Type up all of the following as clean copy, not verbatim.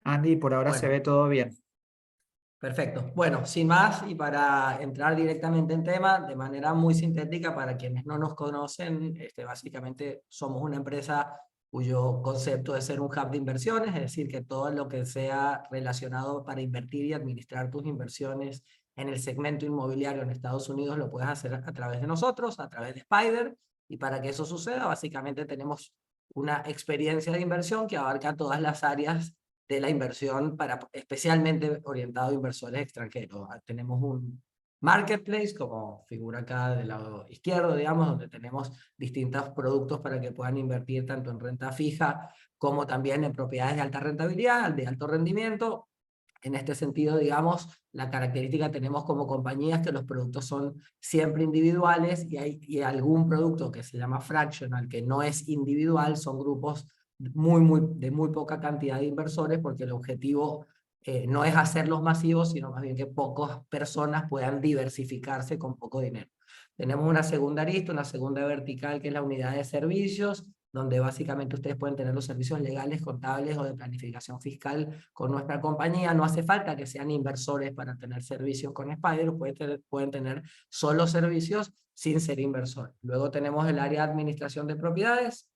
Andy, por ahora se Bueno, ve todo bien. perfecto. Bueno, sin más y para entrar directamente en tema, de manera muy sintética, para quienes no nos conocen, básicamente somos una empresa cuyo concepto es ser un hub de inversiones, es decir, que todo lo que sea relacionado para invertir y administrar tus inversiones en el segmento inmobiliario en Estados Unidos lo puedes hacer a través de nosotros, a través de Spider, y para que eso suceda, básicamente tenemos una experiencia de inversión que abarca todas las áreas de la inversión para especialmente orientado a inversores extranjeros. Tenemos un marketplace, como figura acá del lado izquierdo, digamos, donde tenemos distintos productos para que puedan invertir tanto en renta fija como también en propiedades de alta rentabilidad, de alto rendimiento. En este sentido, digamos, la característica tenemos como compañías que los productos son siempre individuales y algún producto que se llama fractional, que no es individual, son grupos de muy poca cantidad de inversores, porque el objetivo no es hacerlos masivos, sino más bien que pocas personas puedan diversificarse con poco dinero. Tenemos una segunda arista, una segunda vertical, que es la unidad de servicios, donde básicamente ustedes pueden tener los servicios legales, contables o de planificación fiscal con nuestra compañía. No hace falta que sean inversores para tener servicios con Spider, pueden tener solo servicios sin ser inversores. Luego tenemos el área de administración de propiedades,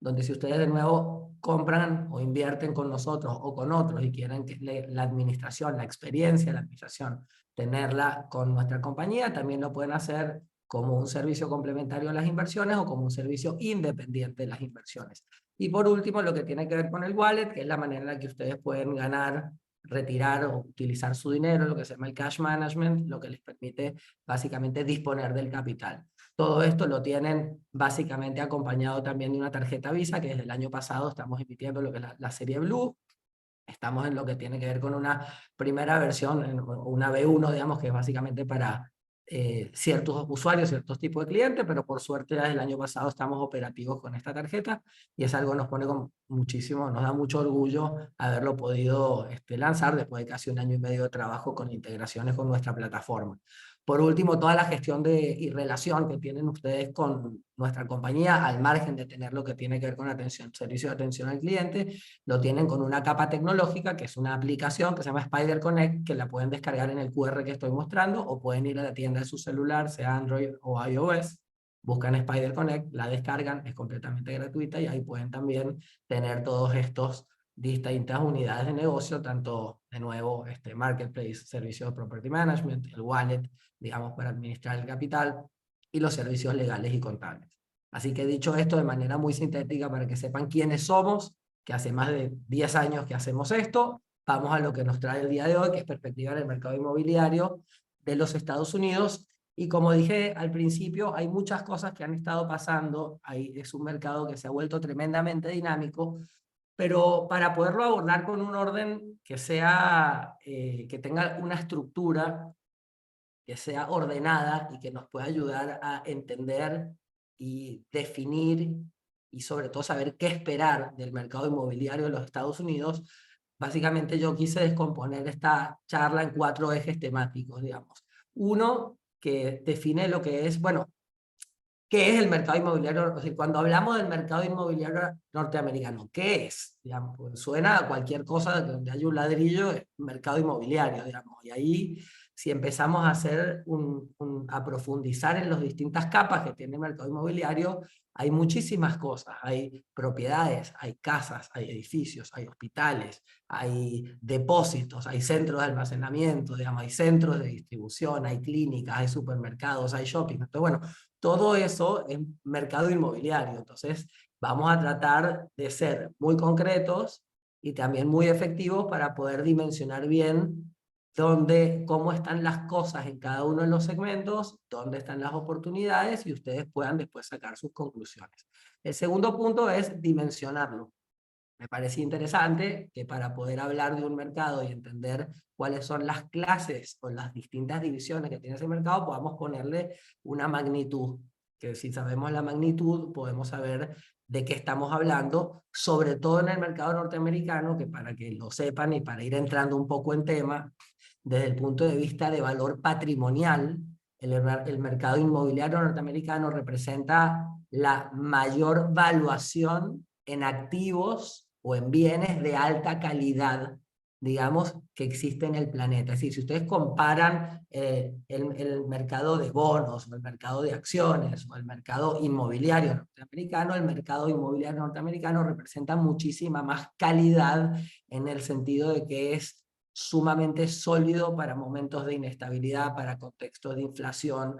donde si ustedes de nuevo compran o invierten con nosotros o con otros y quieren que la administración, la experiencia de la administración, tenerla con nuestra compañía, también lo pueden hacer como un servicio complementario a las inversiones o como un servicio independiente de las inversiones. Y por último, lo que tiene que ver con el wallet, que es la manera en la que ustedes pueden ganar, retirar o utilizar su dinero, lo que se llama el cash management, lo que les permite básicamente disponer del capital. Todo esto lo tienen básicamente acompañado también de una tarjeta Visa, que desde el año pasado estamos emitiendo lo que es la serie Blue. Estamos en lo que tiene que ver con una primera versión, una B1, digamos, que es básicamente para ciertos usuarios, ciertos tipos de clientes, pero por suerte ya desde el año pasado estamos operativos con esta tarjeta y es algo que nos pone con muchísimo, nos da mucho orgullo haberlo podido lanzar después de casi un año y medio de trabajo con integraciones con nuestra plataforma. Por último, toda la gestión y relación que tienen ustedes con nuestra compañía, al margen de tener lo que tiene que ver con atención, servicio de atención al cliente, lo tienen con una capa tecnológica, que es una aplicación que se llama Spider Connect, que la pueden descargar en el QR que estoy mostrando, o pueden ir a la tienda de su celular, sea Android o iOS, buscan Spider Connect, la descargan, es completamente gratuita, y ahí pueden también tener todos estos distintas unidades de negocio, tanto, de nuevo, marketplace, servicio de property management, el wallet, digamos, para administrar el capital, y los servicios legales y contables. Así que dicho esto de manera muy sintética para que sepan quiénes somos, que hace más de 10 años que hacemos esto, vamos a lo que nos trae el día de hoy, que es perspectiva en el mercado inmobiliario de los Estados Unidos. Y como dije al principio, hay muchas cosas que han estado pasando. Es un mercado que se ha vuelto tremendamente dinámico, pero para poderlo abordar con un orden que sea, que tenga una estructura, que sea ordenada y que nos pueda ayudar a entender y definir y sobre todo saber qué esperar del mercado inmobiliario de los Estados Unidos, básicamente yo quise descomponer esta charla en 4 ejes temáticos, digamos. Uno, que define lo que es, bueno, ¿qué es el mercado inmobiliario? O sea, cuando hablamos del mercado inmobiliario norteamericano, ¿qué es? Digamos, pues suena a cualquier cosa donde hay un ladrillo, es mercado inmobiliario, digamos. Y ahí, si empezamos a hacer a profundizar en las distintas capas que tiene el mercado inmobiliario, hay muchísimas cosas. Hay propiedades, hay casas, hay edificios, hay hospitales, hay depósitos, hay centros de almacenamiento, digamos, hay centros de distribución, hay clínicas, hay supermercados, hay shopping. Entonces, bueno, todo eso es mercado inmobiliario. Entonces, vamos a tratar de ser muy concretos y también muy efectivos para poder dimensionar bien cómo están las cosas en cada uno de los segmentos, dónde están las oportunidades y ustedes puedan después sacar sus conclusiones. El segundo punto es dimensionarlo. Me parece interesante que para poder hablar de un mercado y entender cuáles son las clases o las distintas divisiones que tiene ese mercado, podamos ponerle una magnitud, que si sabemos la magnitud podemos saber de qué estamos hablando, sobre todo en el mercado norteamericano, que para que lo sepan y para ir entrando un poco en tema, desde el punto de vista de valor patrimonial, el mercado inmobiliario norteamericano representa la mayor valuación en activos o en bienes de alta calidad, digamos, que existe en el planeta. Es decir, si ustedes comparan el mercado de bonos, o el mercado de acciones, o el mercado inmobiliario norteamericano, el mercado inmobiliario norteamericano representa muchísima más calidad en el sentido de que es sumamente sólido para momentos de inestabilidad, para contextos de inflación,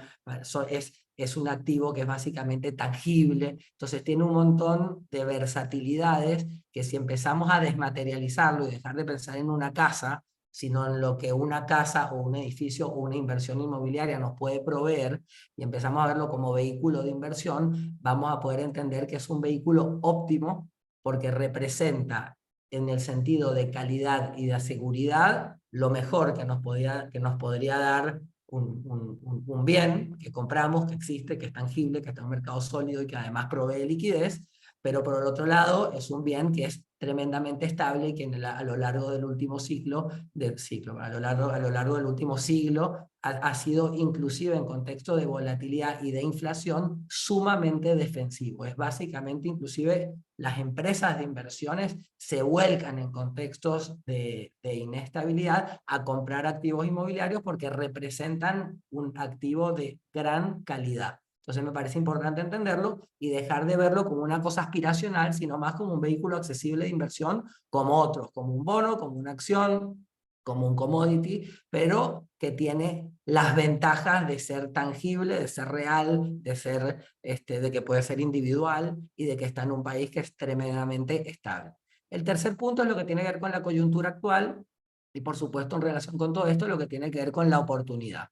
es un activo que es básicamente tangible, entonces tiene un montón de versatilidades que si empezamos a desmaterializarlo y dejar de pensar en una casa, sino en lo que una casa o un edificio o una inversión inmobiliaria nos puede proveer, y empezamos a verlo como vehículo de inversión, vamos a poder entender que es un vehículo óptimo porque representa en el sentido de calidad y de seguridad lo mejor que nos podría dar un bien que compramos, que existe, que es tangible, que está en un mercado sólido y que además provee liquidez, pero por el otro lado es un bien que es tremendamente estable y que a lo largo del último a lo largo del último siglo ha sido inclusive en contexto de volatilidad y de inflación sumamente defensivo. Es básicamente inclusive las empresas de inversiones se vuelcan en contextos de inestabilidad a comprar activos inmobiliarios porque representan un activo de gran calidad. Entonces me parece importante entenderlo y dejar de verlo como una cosa aspiracional, sino más como un vehículo accesible de inversión como otros, como un bono, como una acción, como un commodity, pero que tiene las ventajas de ser tangible, de ser real, de que puede ser individual y de que está en un país que es tremendamente estable. El tercer punto es lo que tiene que ver con la coyuntura actual y por supuesto en relación con todo esto lo que tiene que ver con la oportunidad.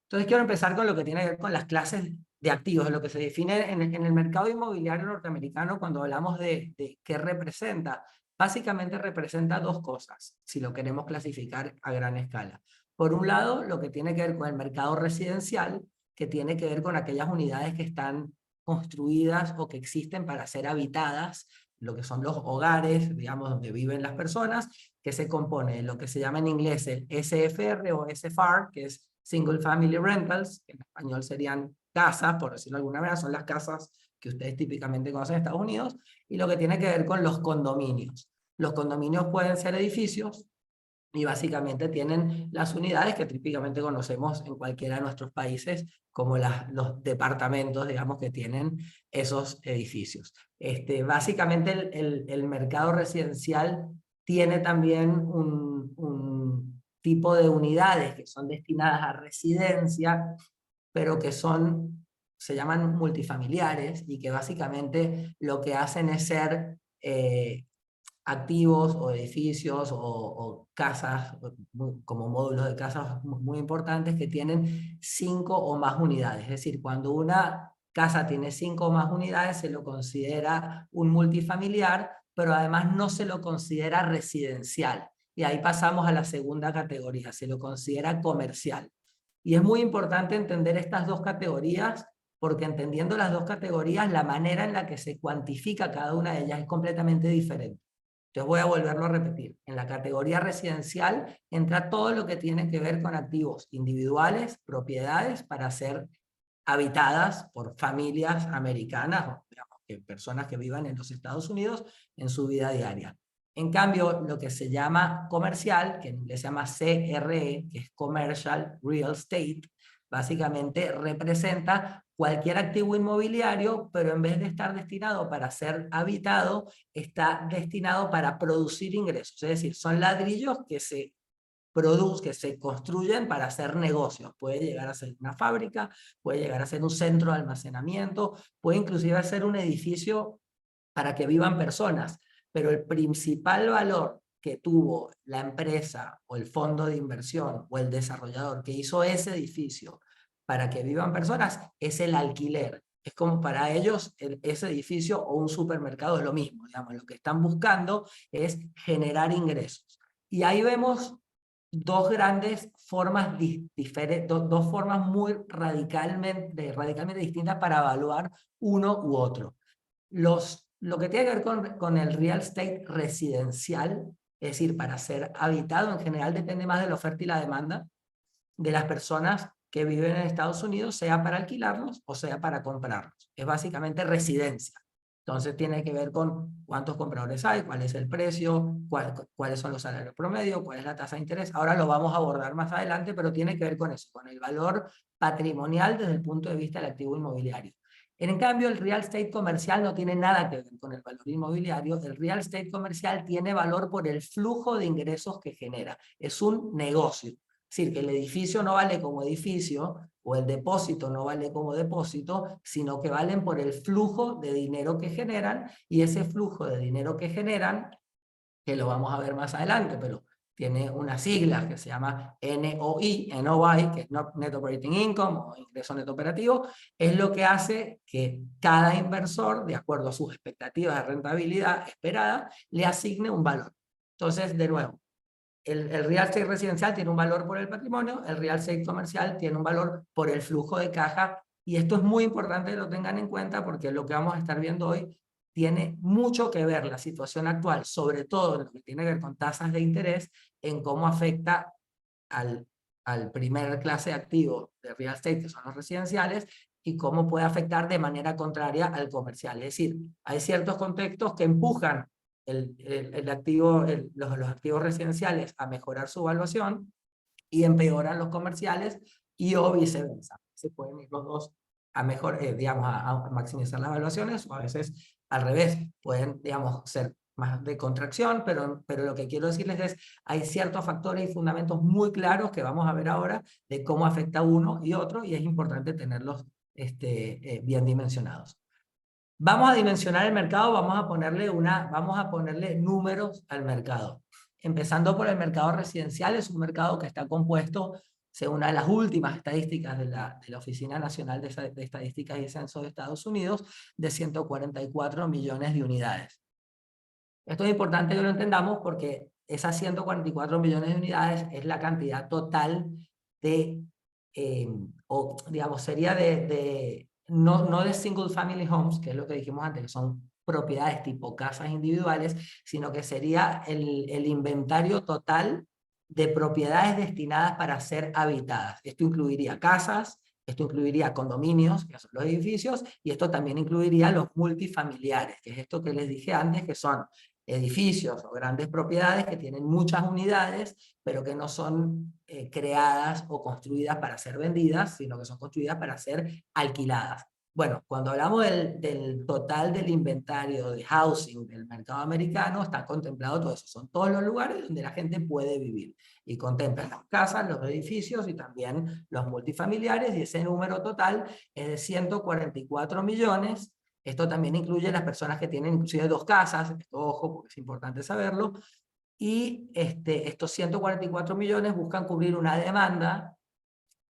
Entonces quiero empezar con lo que tiene que ver con las clases de activos, lo que se define en el mercado inmobiliario norteamericano cuando hablamos de qué representa. Básicamente representa dos cosas, si lo queremos clasificar a gran escala. Por un lado, lo que tiene que ver con el mercado residencial, que tiene que ver con aquellas unidades que están construidas o que existen para ser habitadas, lo que son los hogares, digamos, donde viven las personas, que se compone de lo que se llama en inglés el SFR o SFR, que es Single Family Rentals, que en español serían casas, por decirlo de alguna manera, son las casas que ustedes típicamente conocen en Estados Unidos, y lo que tiene que ver con los condominios. Los condominios pueden ser edificios, y básicamente tienen las unidades que típicamente conocemos en cualquiera de nuestros países, como los departamentos, digamos, que tienen esos edificios. Básicamente el mercado residencial tiene también un tipo de unidades que son destinadas a residencia, pero que se llaman multifamiliares y que básicamente lo que hacen es ser activos o edificios o casas, como módulos de casas muy importantes que tienen 5 o más unidades. Es decir, cuando una casa tiene 5 o más unidades se lo considera un multifamiliar, pero además no se lo considera residencial. Y ahí pasamos a la segunda categoría, se lo considera comercial. Y es muy importante entender estas dos categorías porque entendiendo las dos categorías, la manera en la que se cuantifica cada una de ellas es completamente diferente. Entonces voy a volverlo a repetir. En la categoría residencial entra todo lo que tiene que ver con activos individuales, propiedades para ser habitadas por familias americanas, o digamos, personas que vivan en los Estados Unidos en su vida diaria. En cambio, lo que se llama comercial, que en inglés se llama CRE, que es Commercial Real Estate, básicamente representa cualquier activo inmobiliario, pero en vez de estar destinado para ser habitado, está destinado para producir ingresos. Es decir, son ladrillos que se construyen para hacer negocios. Puede llegar a ser una fábrica, puede llegar a ser un centro de almacenamiento, puede inclusive ser un edificio para que vivan personas, pero el principal valor que tuvo la empresa o el fondo de inversión o el desarrollador que hizo ese edificio para que vivan personas es el alquiler. Es como para ellos ese edificio o un supermercado es lo mismo, digamos, lo que están buscando es generar ingresos. Y ahí vemos dos grandes formas diferentes, dos formas muy radicalmente distintas para evaluar uno u otro. Lo que tiene que ver con el real estate residencial, es decir, para ser habitado en general depende más de la oferta y la demanda de las personas que viven en Estados Unidos, sea para alquilarlos o sea para comprarlos. Es básicamente residencia. Entonces tiene que ver con cuántos compradores hay, cuál es el precio, cuáles son los salarios promedio, cuál es la tasa de interés. Ahora lo vamos a abordar más adelante, pero tiene que ver con eso, con el valor patrimonial desde el punto de vista del activo inmobiliario. En cambio, el real estate comercial no tiene nada que ver con el valor inmobiliario. El real estate comercial tiene valor por el flujo de ingresos que genera. Es un negocio. Es decir, que el edificio no vale como edificio, o el depósito no vale como depósito, sino que valen por el flujo de dinero que generan, y ese flujo de dinero que generan, que lo vamos a ver más adelante, pero tiene unas siglas que se llama NOI, que es Net Operating Income o ingreso neto operativo, es lo que hace que cada inversor, de acuerdo a sus expectativas de rentabilidad esperada, le asigne un valor. Entonces, de nuevo, el real estate residencial tiene un valor por el patrimonio, el real estate comercial tiene un valor por el flujo de caja, y esto es muy importante que lo tengan en cuenta porque lo que vamos a estar viendo hoy tiene mucho que ver la situación actual, sobre todo en lo que tiene que ver con tasas de interés, en cómo afecta al primer clase de activo de real estate, que son los residenciales, y cómo puede afectar de manera contraria al comercial. Es decir, hay ciertos contextos que empujan los activos residenciales a mejorar su evaluación y empeoran los comerciales, y o viceversa. Se pueden ir los dos a mejor, digamos, a maximizar las evaluaciones, o a veces al revés, pueden, digamos, ser más de contracción, pero lo que quiero decirles es, hay ciertos factores y fundamentos muy claros que vamos a ver ahora de cómo afecta uno y otro, y es importante tenerlos bien dimensionados. Vamos a dimensionar el mercado, vamos a ponerle números al mercado. Empezando por el mercado residencial, es un mercado que está compuesto, según una de las últimas estadísticas de la Oficina Nacional de Estadísticas y Censo de Estados Unidos, de 144 millones de unidades. Esto es importante que lo entendamos porque esas 144 millones de unidades es la cantidad total de, o digamos, sería no de single family homes, que es lo que dijimos antes, que son propiedades tipo casas individuales, sino que sería el inventario total de propiedades destinadas para ser habitadas. Esto incluiría casas, esto incluiría condominios, que son los edificios, y esto también incluiría los multifamiliares, que es esto que les dije antes, que son edificios o grandes propiedades que tienen muchas unidades, pero que no son creadas o construidas para ser vendidas, sino que son construidas para ser alquiladas. Bueno, cuando hablamos del total del inventario de housing del mercado americano, está contemplado todo eso. Son todos los lugares donde la gente puede vivir. Y contempla las casas, los edificios y también los multifamiliares, y ese número total es de 144 millones. Esto también incluye las personas que tienen inclusive dos casas, esto ojo porque es importante saberlo, y estos 144 millones buscan cubrir una demanda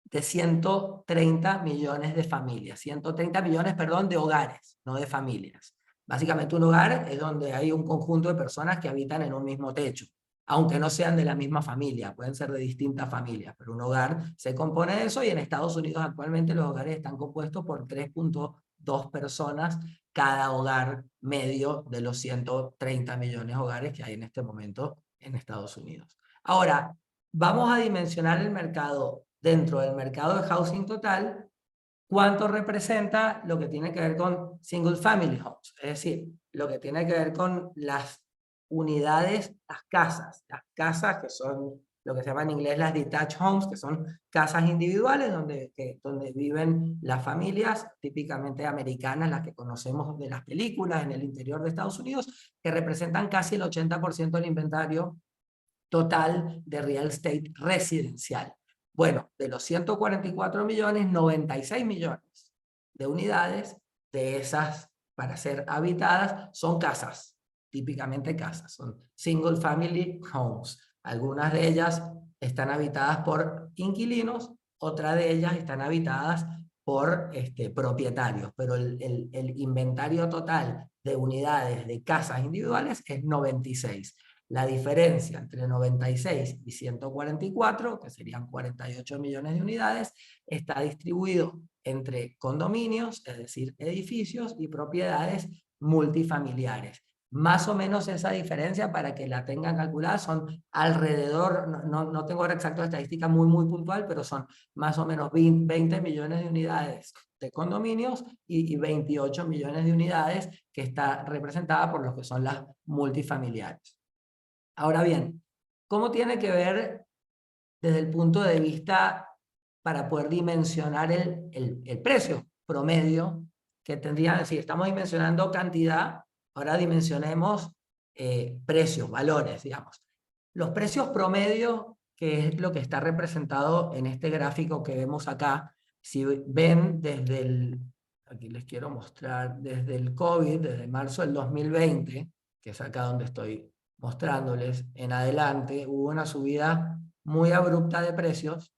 de 130 millones de familias, 130 millones, perdón, de hogares, no de familias. Básicamente un hogar es donde hay un conjunto de personas que habitan en un mismo techo, aunque no sean de la misma familia, pueden ser de distintas familias, pero un hogar se compone de eso, y en Estados Unidos actualmente los hogares están compuestos por 3.2 personas cada hogar medio de los 130 millones de hogares que hay en este momento en Estados Unidos. Ahora, vamos a dimensionar el mercado dentro del mercado de housing total, cuánto representa lo que tiene que ver con single family homes, es decir, lo que tiene que ver con las unidades, las casas que son lo que se llama en inglés las detached homes, que son casas individuales donde viven las familias típicamente americanas, las que conocemos de las películas en el interior de Estados Unidos, que representan casi el 80% del inventario total de real estate residencial. Bueno, de los 144 millones, 96 millones de unidades de esas para ser habitadas son casas, típicamente casas, son single family homes. Algunas de ellas están habitadas por inquilinos, otras de ellas están habitadas por propietarios, pero el inventario total de unidades de casas individuales es 96. La diferencia entre 96 y 144, que serían 48 millones de unidades, está distribuido entre condominios, es decir, edificios, y propiedades multifamiliares. Más o menos esa diferencia, para que la tengan calculada, son alrededor, no tengo ahora exacto la estadística muy puntual, pero son más o menos 20 millones de unidades de condominios y 28 millones de unidades que está representada por los que son las multifamiliares. Ahora bien, ¿cómo tiene que ver desde el punto de vista para poder dimensionar el precio promedio que tendría? Si estamos dimensionando cantidad, ahora dimensionemos precios, valores, digamos. Los precios promedio, que es lo que está representado en este gráfico que vemos acá, si ven desde aquí les quiero mostrar, desde el COVID, desde marzo del 2020, que es acá donde estoy mostrándoles, en adelante, hubo una subida muy abrupta de precios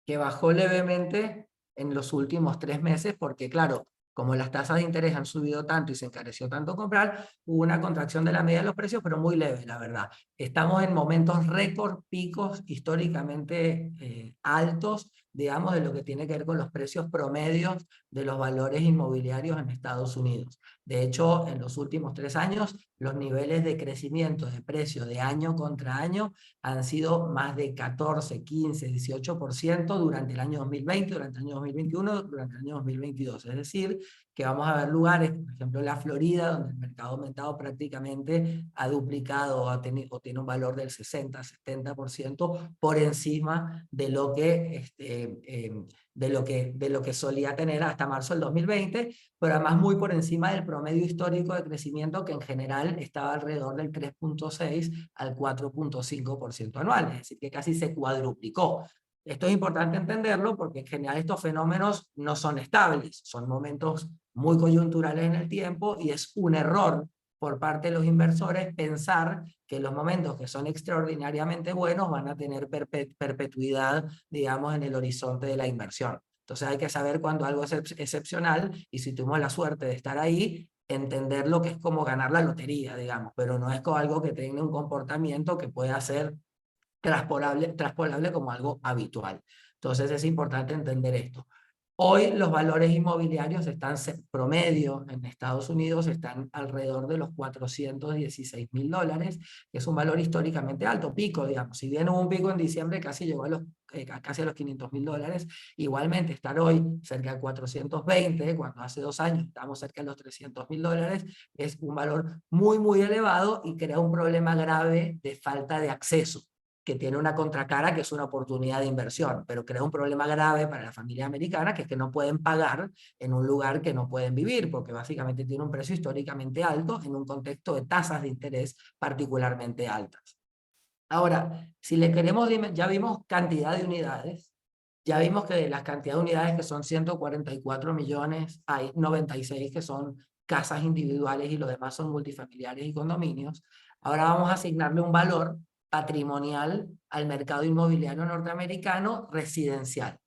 que bajó levemente en los últimos 3 meses, porque claro, como las tasas de interés han subido tanto y se encareció tanto comprar, hubo una contracción de la media de los precios, pero muy leve, la verdad. Estamos en momentos récord, picos históricamente altos, digamos, de lo que tiene que ver con los precios promedios de los valores inmobiliarios en Estados Unidos. De hecho, en los últimos 3 años, los niveles de crecimiento de precio de año contra año han sido más de 14, 15, 18% durante el año 2020, durante el año 2021, durante el año 2022. Es decir, que vamos a ver lugares, por ejemplo, la Florida, donde el mercado ha aumentado prácticamente, ha duplicado o tiene un valor del 60, 70% por encima de lo que, de lo que solía tener hasta marzo del 2020, pero además muy por encima del promedio histórico de crecimiento, que en general estaba alrededor del 3.6 al 4.5% anual, es decir, que casi se cuadruplicó. Esto es importante entenderlo porque en general estos fenómenos no son estables, son momentos muy coyunturales en el tiempo, y es un error por parte de los inversores pensar que los momentos que son extraordinariamente buenos van a tener perpetuidad, digamos, en el horizonte de la inversión. Entonces hay que saber cuando algo es excepcional, y si tuvimos la suerte de estar ahí, entender lo que es como ganar la lotería, digamos, pero no es como algo que tenga un comportamiento que pueda ser traspolable como algo habitual. Entonces es importante entender esto. Hoy los valores inmobiliarios están promedio en Estados Unidos, están alrededor de los $416.000, que es un valor históricamente alto, pico, digamos. Si bien hubo un pico en diciembre, casi llegó casi a los $500.000, igualmente estar hoy cerca de 420, cuando hace 2 años estábamos cerca de los $300.000, es un valor muy elevado y crea un problema grave de falta de acceso, que tiene una contracara que es una oportunidad de inversión, pero crea un problema grave para la familia americana, que es que no pueden pagar en un lugar que no pueden vivir, porque básicamente tiene un precio históricamente alto en un contexto de tasas de interés particularmente altas. Ahora, si le queremos, ya vimos cantidad de unidades, ya vimos que de las cantidades de unidades, que son 144 millones, hay 96 que son casas individuales y los demás son multifamiliares y condominios. Ahora vamos a asignarle un valor patrimonial al mercado inmobiliario norteamericano residencial.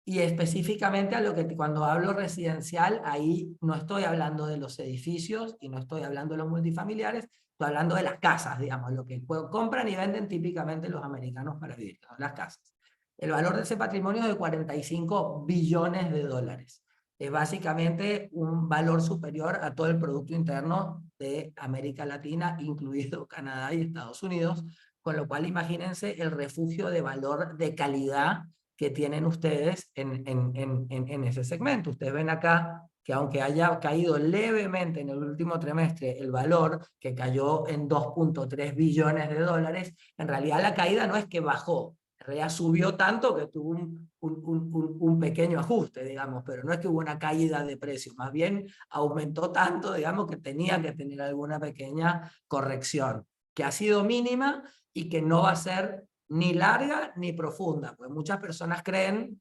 Y específicamente a lo que cuando hablo residencial, ahí no estoy hablando de los edificios y no estoy hablando de los multifamiliares, estoy hablando de las casas, digamos, lo que compran y venden típicamente los americanos para vivir, que son las casas. El valor de ese patrimonio es de $45 billones. Es básicamente un valor superior a todo el Producto Interno de América Latina, incluido Canadá y Estados Unidos, con lo cual imagínense el refugio de valor de calidad que tienen ustedes en ese segmento. Ustedes ven acá que aunque haya caído levemente en el último trimestre el valor, que cayó en $2.3 billones, en realidad la caída no es que bajó, en realidad subió tanto que tuvo un pequeño ajuste, digamos, pero no es que hubo una caída de precios, más bien aumentó tanto, digamos, que tenía que tener alguna pequeña corrección, que ha sido mínima y que no va a ser ni larga ni profunda, pues muchas personas creen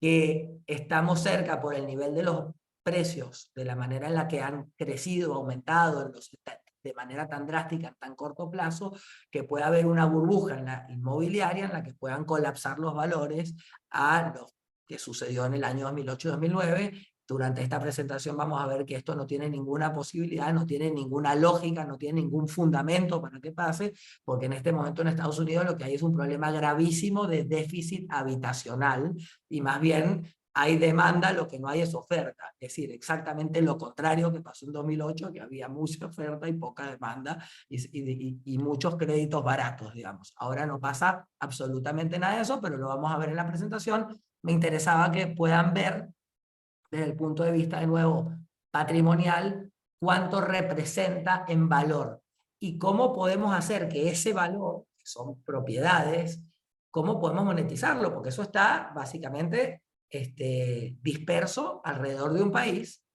que estamos cerca por el nivel de los precios, de la manera en la que han crecido, aumentado de manera tan drástica en tan corto plazo, que puede haber una burbuja en la inmobiliaria en la que puedan colapsar los valores a lo que sucedió en el año 2008-2009. Durante esta presentación vamos a ver que esto no tiene ninguna posibilidad, no tiene ninguna lógica, no tiene ningún fundamento para que pase, porque en este momento en Estados Unidos lo que hay es un problema gravísimo de déficit habitacional, y más bien hay demanda, lo que no hay es oferta. Es decir, exactamente lo contrario que pasó en 2008, que había mucha oferta y poca demanda y muchos créditos baratos, digamos. Ahora no pasa absolutamente nada de eso, pero lo vamos a ver en la presentación. Me interesaba que puedan ver desde el punto de vista, de nuevo, patrimonial, cuánto representa en valor y cómo podemos hacer que ese valor, que son propiedades, cómo podemos monetizarlo, porque eso está básicamente disperso alrededor de un país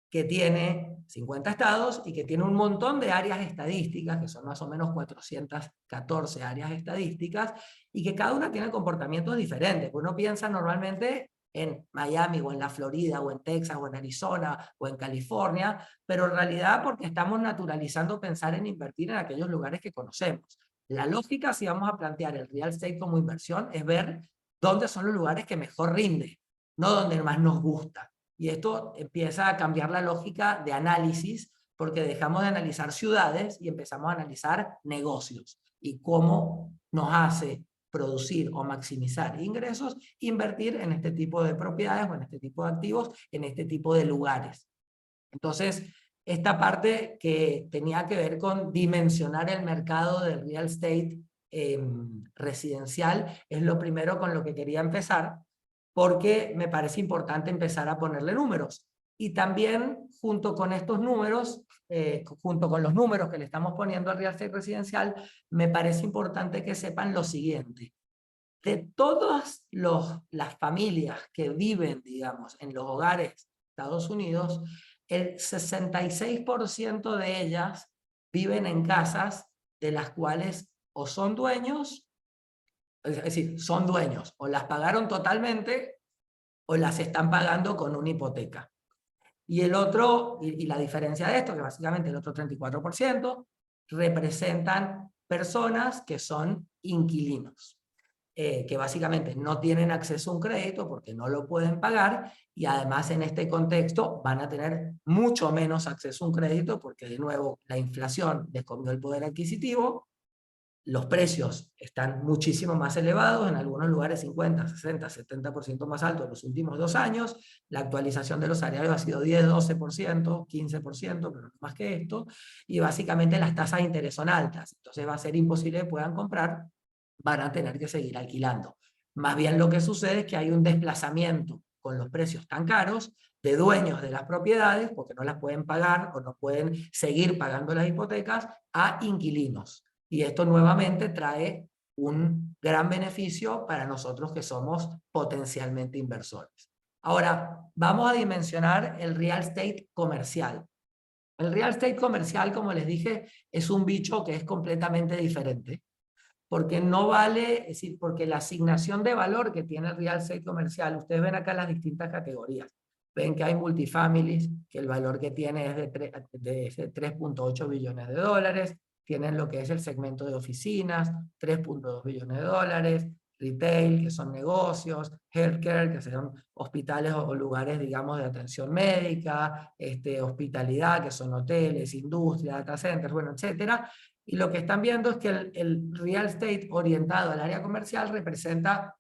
que tiene 50 estados y que tiene un montón de áreas estadísticas, que son más o menos 414 áreas estadísticas, y que cada una tiene comportamientos diferentes. Uno piensa normalmente en Miami, o en la Florida, o en Texas, o en Arizona, o en California, pero en realidad porque estamos naturalizando pensar en invertir en aquellos lugares que conocemos. La lógica, si vamos a plantear el real estate como inversión, es ver dónde son los lugares que mejor rinde, no donde más nos gusta. Y esto empieza a cambiar la lógica de análisis, porque dejamos de analizar ciudades y empezamos a analizar negocios y cómo nos hace producir o maximizar ingresos, invertir en este tipo de propiedades o en este tipo de activos, en este tipo de lugares. Entonces, esta parte que tenía que ver con dimensionar el mercado del real estate residencial es lo primero con lo que quería empezar, porque me parece importante empezar a ponerle números. Y también, junto con estos números, junto con los números que le estamos poniendo al real estate residencial, me parece importante que sepan lo siguiente. De todas las familias que viven, digamos, en los hogares de Estados Unidos, el 66% de ellas viven en casas de las cuales o son dueños, es decir, son dueños, o las pagaron totalmente, o las están pagando con una hipoteca. Y el otro, y la diferencia de esto, que básicamente el otro 34%, representan personas que son inquilinos. Que básicamente no tienen acceso a un crédito porque no lo pueden pagar y además en este contexto van a tener mucho menos acceso a un crédito porque de nuevo la inflación les comió el poder adquisitivo, los precios están muchísimo más elevados, en algunos lugares 50, 60, 70% más altos en los últimos 2 años, la actualización de los salarios ha sido 10, 12%, 15%, pero no más que esto, y básicamente las tasas de interés son altas, entonces va a ser imposible que puedan comprar, van a tener que seguir alquilando. Más bien lo que sucede es que hay un desplazamiento con los precios tan caros de dueños de las propiedades, porque no las pueden pagar o no pueden seguir pagando las hipotecas, a inquilinos. Y esto nuevamente trae un gran beneficio para nosotros que somos potencialmente inversores. Ahora, vamos a dimensionar el real estate comercial. El real estate comercial, como les dije, es un bicho que es completamente diferente, porque no vale, es decir, porque la asignación de valor que tiene el real estate comercial, ustedes ven acá las distintas categorías. Ven que hay multifamilies, que el valor que tiene es de 3.8 billones de dólares, tienen lo que es el segmento de oficinas, 3.2 billones de dólares, retail, que son negocios, healthcare, que son hospitales o lugares, digamos, de atención médica, hospitalidad, que son hoteles, industria, data centers, bueno, etcétera. Y lo que están viendo es que el real estate orientado al área comercial representa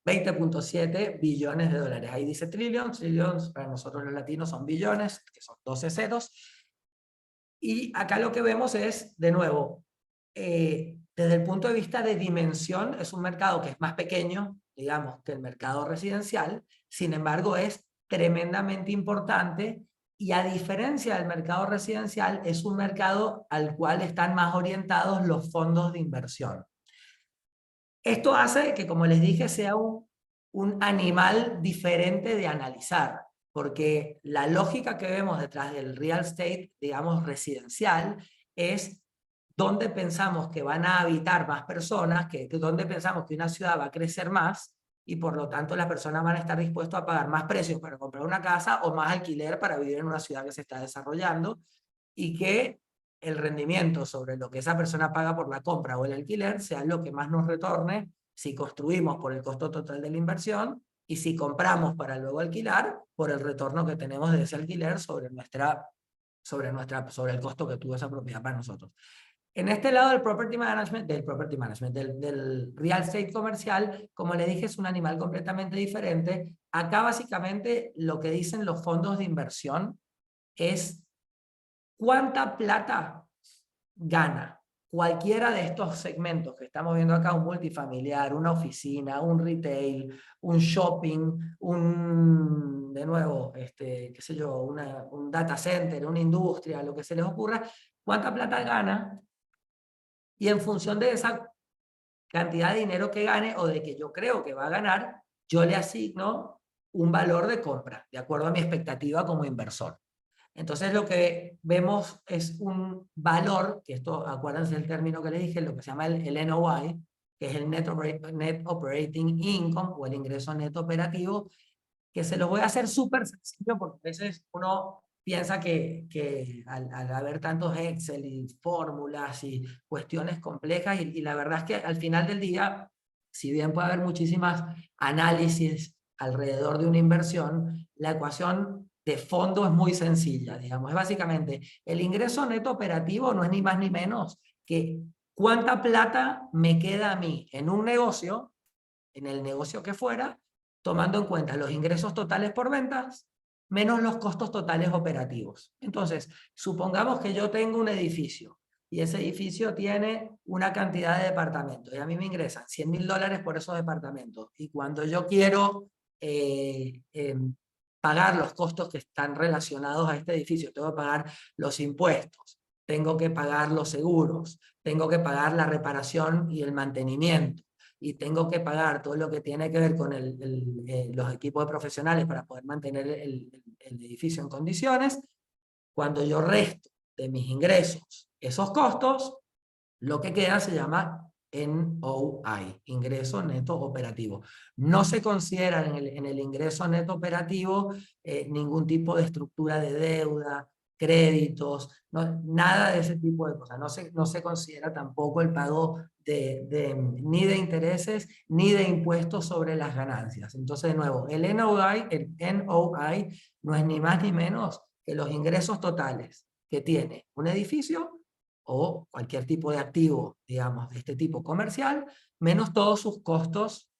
20.7 billones de dólares. Ahí dice trillions, trillions para nosotros los latinos son billones, que son 12 ceros. Y acá lo que vemos es, de nuevo, desde el punto de vista de dimensión, es un mercado que es más pequeño, digamos, que el mercado residencial, sin embargo es tremendamente importante y a diferencia del mercado residencial, es un mercado al cual están más orientados los fondos de inversión. Esto hace que, como les dije, sea un animal diferente de analizar, porque la lógica que vemos detrás del real estate, digamos, residencial, es dónde pensamos que van a habitar más personas, dónde pensamos que una ciudad va a crecer más, y por lo tanto las personas van a estar dispuestas a pagar más precios para comprar una casa o más alquiler para vivir en una ciudad que se está desarrollando, y que el rendimiento sobre lo que esa persona paga por la compra o el alquiler sea lo que más nos retorne si construimos por el costo total de la inversión y si compramos para luego alquilar por el retorno que tenemos de ese alquiler sobre el costo que tuvo esa propiedad para nosotros. En este lado del property management, del real estate comercial, como le dije, es un animal completamente diferente acá básicamente lo que dicen los fondos de inversión es cuánta plata gana cualquiera de estos segmentos que estamos viendo acá, un multifamiliar, una oficina, un retail, un shopping, de nuevo, qué sé yo, un data center, una industria, lo que se les ocurra, cuánta plata gana, y en función de esa cantidad de dinero que gane o de que yo creo que va a ganar, yo le asigno un valor de compra, de acuerdo a mi expectativa como inversor. Entonces lo que vemos es un valor, que esto, acuérdense del término que le dije, lo que se llama el NOI, que es el Net Operating Income o el ingreso neto operativo, que se los voy a hacer súper sencillo porque a veces uno piensa que al haber tantos Excel y fórmulas y cuestiones complejas, y la verdad es que al final del día, si bien puede haber muchísimas análisis alrededor de una inversión, la ecuación de fondo es muy sencilla, digamos. Es básicamente, el ingreso neto operativo no es ni más ni menos que cuánta plata me queda a mí en un negocio, en el negocio que fuera, tomando en cuenta los ingresos totales por ventas menos los costos totales operativos. Entonces, supongamos que yo tengo un edificio y ese edificio tiene una cantidad de departamentos y a mí me ingresan $100.000 por esos departamentos, y cuando yo quiero pagar los costos que están relacionados a este edificio, tengo que pagar los impuestos, tengo que pagar los seguros, tengo que pagar la reparación y el mantenimiento, y tengo que pagar todo lo que tiene que ver con los equipos de profesionales para poder mantener el edificio en condiciones. Cuando yo resto de mis ingresos esos costos, lo que queda se llama NOI, ingreso neto operativo. No se considera en el ingreso neto operativo ningún tipo de estructura de deuda, créditos, nada de ese tipo de cosas. No se considera tampoco el pago ni de intereses ni de impuestos sobre las ganancias. Entonces, de nuevo, el NOI no es ni más ni menos que los ingresos totales que tiene un edificio o cualquier tipo de activo, digamos, de este tipo comercial, menos todos sus costos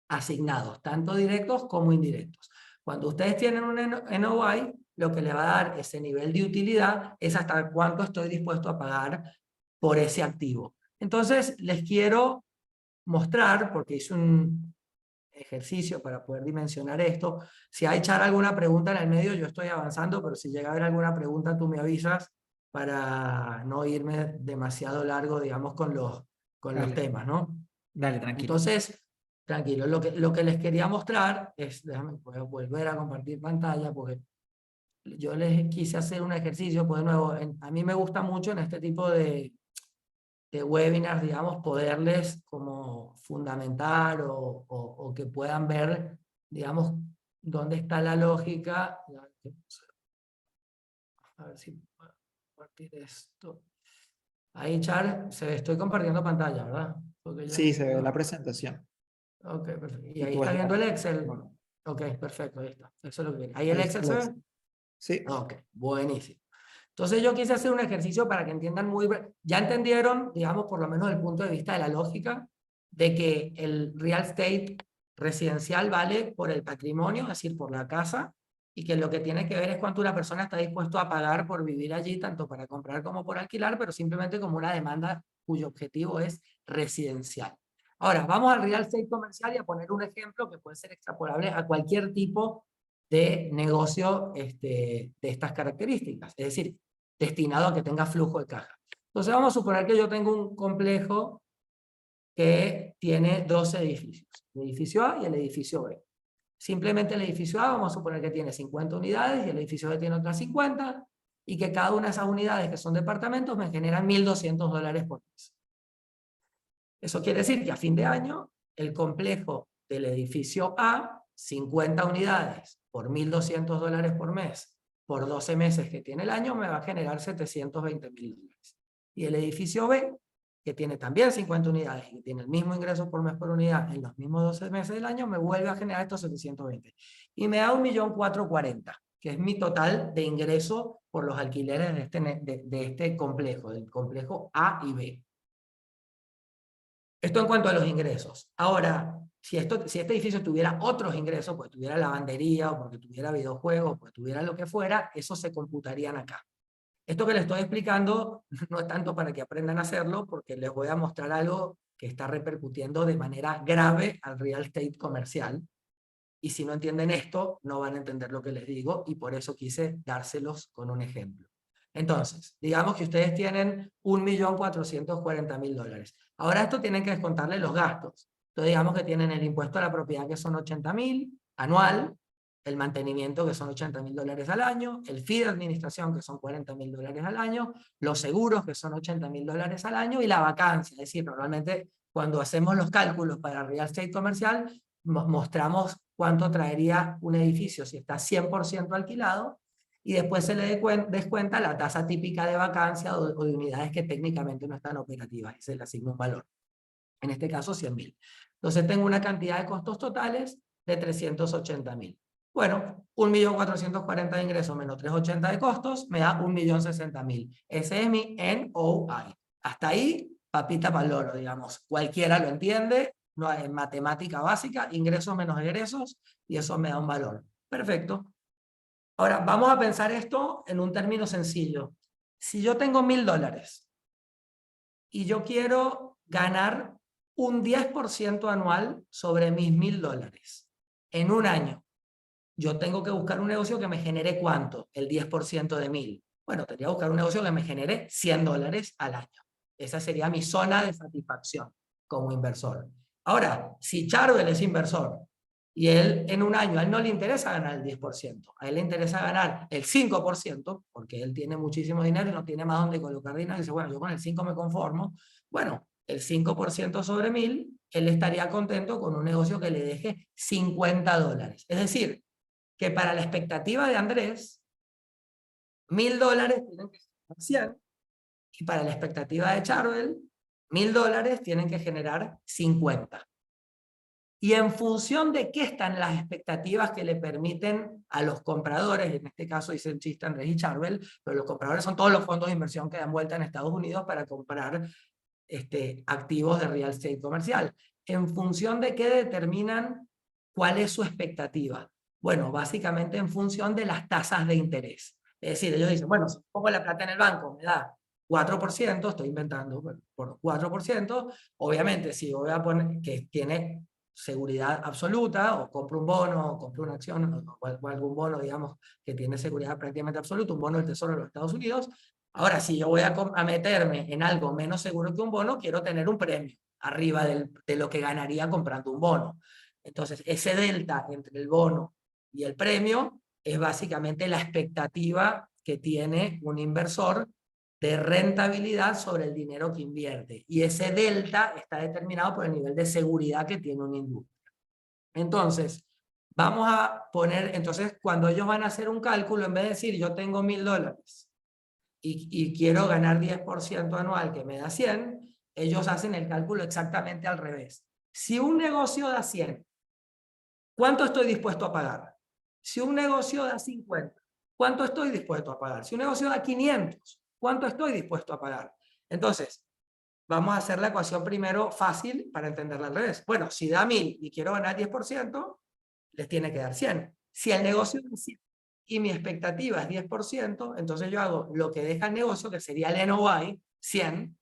asignados, tanto directos como indirectos. Cuando ustedes tienen un NOI, lo que le va a dar ese nivel de utilidad es hasta cuánto estoy dispuesto a pagar por ese activo. Entonces, les quiero mostrar, porque hice un ejercicio para poder dimensionar esto. Si hay, Char, alguna pregunta en el medio, yo estoy avanzando, pero si llega a haber alguna pregunta, tú me avisas para no irme demasiado largo, digamos, con los Dale, temas, ¿no? dale, tranquilo. Entonces, tranquilo, lo que les quería mostrar es, voy a volver a compartir pantalla porque yo les quise hacer un ejercicio, pues de nuevo, a mí me gusta mucho en este tipo de webinars, digamos, poderles como fundamentar o que puedan ver, digamos, dónde está la lógica. A ver si puedo compartir esto. Ahí, Char, estoy compartiendo pantalla, ¿verdad? Porque yo Sí, se ve la no. presentación. Ok, perfecto. Y Y ahí tú está ves viendo el la... Excel. Bueno, Ok, perfecto, ahí está. Eso es lo que viene. ¿Ahí el ahí está Excel el se ve? Excel. Sí, Ok, buenísimo. Entonces yo quise hacer un ejercicio para que entiendan ya entendieron, digamos, por lo menos desde el punto de vista de la lógica, de que el real estate residencial vale por el patrimonio, es decir, por la casa, y que lo que tiene que ver es cuánto una persona está dispuesto a pagar por vivir allí, tanto para comprar como por alquilar, pero simplemente como una demanda cuyo objetivo es residencial. Ahora, vamos al real estate comercial y a poner un ejemplo que puede ser extrapolable a cualquier tipo de negocio de estas características, es decir, destinado a que tenga flujo de caja. Entonces vamos a suponer que yo tengo un complejo que tiene dos edificios, el edificio A y el edificio B. Simplemente el edificio A vamos a suponer que tiene 50 unidades y el edificio B tiene otras 50, y que cada una de esas unidades que son departamentos me generan $1.200 por mes. Eso quiere decir que a fin de año el complejo del edificio A, 50 unidades por $1.200 por mes, por 12 meses que tiene el año, me va a generar $720.000. Y el edificio B, que tiene también 50 unidades y tiene el mismo ingreso por mes por unidad en los mismos 12 meses del año, me vuelve a generar estos 720. Y me da 1.440.000, que es mi total de ingreso por los alquileres de este complejo, del complejo A y B. Esto en cuanto a los ingresos. Ahora, si este edificio tuviera otros ingresos, pues tuviera lavandería, o porque tuviera videojuegos, pues tuviera lo que fuera, eso se computarían acá. Esto que les estoy explicando no es tanto para que aprendan a hacerlo, porque les voy a mostrar algo que está repercutiendo de manera grave al real estate comercial. Y si no entienden esto, no van a entender lo que les digo, y por eso quise dárselos con un ejemplo. Entonces, digamos que ustedes tienen 1.440.000 dólares. Ahora esto tienen que descontarle los gastos. Entonces digamos que tienen el impuesto a la propiedad, que son 80.000 anual, el mantenimiento, que son 80.000 dólares al año, el fee de administración, que son 40.000 dólares al año, los seguros, que son 80.000 dólares al año, y la vacancia. Es decir, normalmente cuando hacemos los cálculos para real estate comercial, mostramos cuánto traería un edificio si está 100% alquilado, y después se le descuenta la tasa típica de vacancia o de unidades que técnicamente no están operativas, y se le asigna un valor. En este caso, 100.000. Entonces tengo una cantidad de costos totales de 380.000. Bueno, 1.440.000 de ingresos menos 380 de costos me da 1.060.000. Ese es mi NOI. Hasta ahí, papita para el loro, digamos. Cualquiera lo entiende, no es matemática básica, ingresos menos egresos, y eso me da un valor. Perfecto. Ahora, vamos a pensar esto en un término sencillo. Si yo tengo 1.000 dólares y yo quiero ganar un 10% anual sobre mis 1.000 dólares en un año, yo tengo que buscar un negocio que me genere ¿cuánto? El 10% de 1.000. Bueno, tendría que buscar un negocio que me genere 100 dólares al año. Esa sería mi zona de satisfacción como inversor. Ahora, si Charbel es inversor y él en un año, a él no le interesa ganar el 10%, a él le interesa ganar el 5%, porque él tiene muchísimo dinero y no tiene más donde colocar dinero, y dice, bueno, yo con el 5 me conformo. Bueno, el 5% sobre 1.000, él estaría contento con un negocio que le deje 50 dólares. Es decir, que para la expectativa de Andrés, 1.000 dólares tienen que generar 100, y para la expectativa de Charbel, 1.000 dólares tienen que generar 50. Y en función de qué están las expectativas que le permiten a los compradores, en este caso dicen chiste Andrés y Charbel, pero los compradores son todos los fondos de inversión que dan vuelta en Estados Unidos para comprar activos de real estate comercial. En función de qué determinan cuál es su expectativa. Bueno, básicamente en función de las tasas de interés. Es decir, ellos dicen, bueno, si pongo la plata en el banco, me da 4%, estoy inventando, por 4%, obviamente si voy a poner que tiene seguridad absoluta, o compro un bono, o compro una acción, o algún bono, digamos, que tiene seguridad prácticamente absoluta, un bono del Tesoro de los Estados Unidos. Ahora, si yo voy a meterme en algo menos seguro que un bono, quiero tener un premio arriba de lo que ganaría comprando un bono. Entonces, ese delta entre el bono y el premio es básicamente la expectativa que tiene un inversor de rentabilidad sobre el dinero que invierte. Y ese delta está determinado por el nivel de seguridad que tiene una industria. Entonces, vamos a poner, entonces, cuando ellos van a hacer un cálculo, en vez de decir, yo tengo 1.000 dólares y quiero ganar 10% anual, que me da 100, ellos hacen el cálculo exactamente al revés. Si un negocio da 100, ¿cuánto estoy dispuesto a pagar? Si un negocio da 50, ¿cuánto estoy dispuesto a pagar? Si un negocio da 500, ¿cuánto estoy dispuesto a pagar? Entonces, vamos a hacer la ecuación primero fácil para entenderla al revés. Bueno, si da 1.000 y quiero ganar 10%, les tiene que dar 100. Si el negocio da 100 y mi expectativa es 10%, entonces yo hago lo que deja el negocio, que sería el NOI, 100,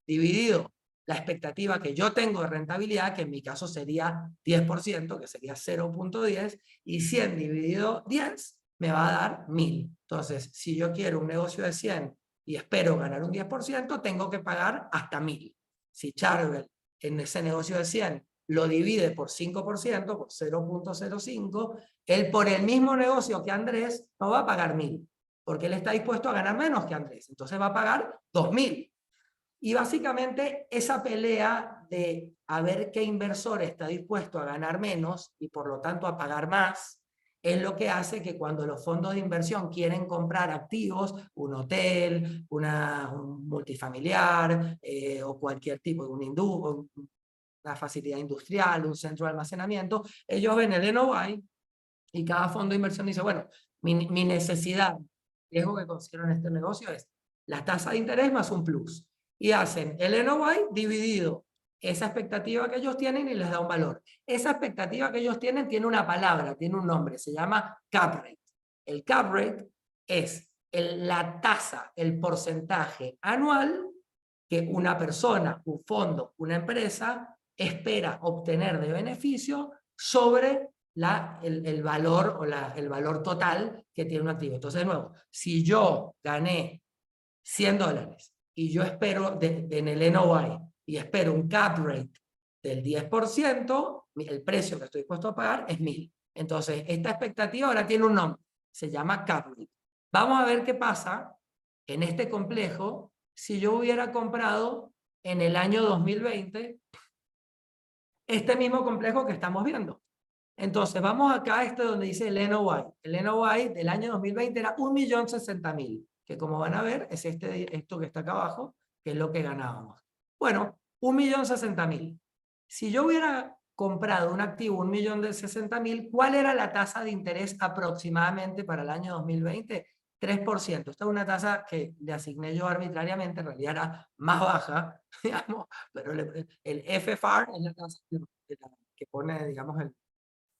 dividido la expectativa que yo tengo de rentabilidad, que en mi caso sería 10%, que sería 0.10, y 100 dividido 10 me va a dar 1.000. Entonces, si yo quiero un negocio de 100 y espero ganar un 10%, tengo que pagar hasta 1.000. Si Charbel en ese negocio de 100 lo divide por 5%, por 0.05, él por el mismo negocio que Andrés no va a pagar 1.000, porque él está dispuesto a ganar menos que Andrés, entonces va a pagar 2.000. Y básicamente esa pelea de a ver qué inversor está dispuesto a ganar menos y por lo tanto a pagar más, es lo que hace que cuando los fondos de inversión quieren comprar activos, un hotel, un multifamiliar o cualquier tipo de una facilidad industrial, un centro de almacenamiento, ellos ven el NOI y cada fondo de inversión dice, bueno, mi necesidad, el riesgo que considero en este negocio es la tasa de interés más un plus. Y hacen el NOI dividido esa expectativa que ellos tienen y les da un valor. Esa expectativa que ellos tienen tiene una palabra, tiene un nombre, se llama cap rate. El cap rate es la tasa, el porcentaje anual que una persona, un fondo, una empresa espera obtener de beneficio sobre el valor o el valor total que tiene un activo. Entonces, de nuevo, si yo gané $100 y yo espero en el NOI y espero un cap rate del 10%, el precio que estoy dispuesto a pagar es 1.000. Entonces, esta expectativa ahora tiene un nombre, se llama cap rate. Vamos a ver qué pasa en este complejo si yo hubiera comprado en el año 2020 este mismo complejo que estamos viendo. Entonces, vamos acá a este donde dice el NOI. El NOI del año 2020 era 1.060.000, que como van a ver es esto que está acá abajo, que es lo que ganábamos. Bueno, 1.060.000. Si yo hubiera comprado un activo 1.060.000, ¿cuál era la tasa de interés aproximadamente para el año 2020? 3%. Esta es una tasa que le asigné yo arbitrariamente, en realidad era más baja, digamos, pero el FFR es la tasa que pone, digamos,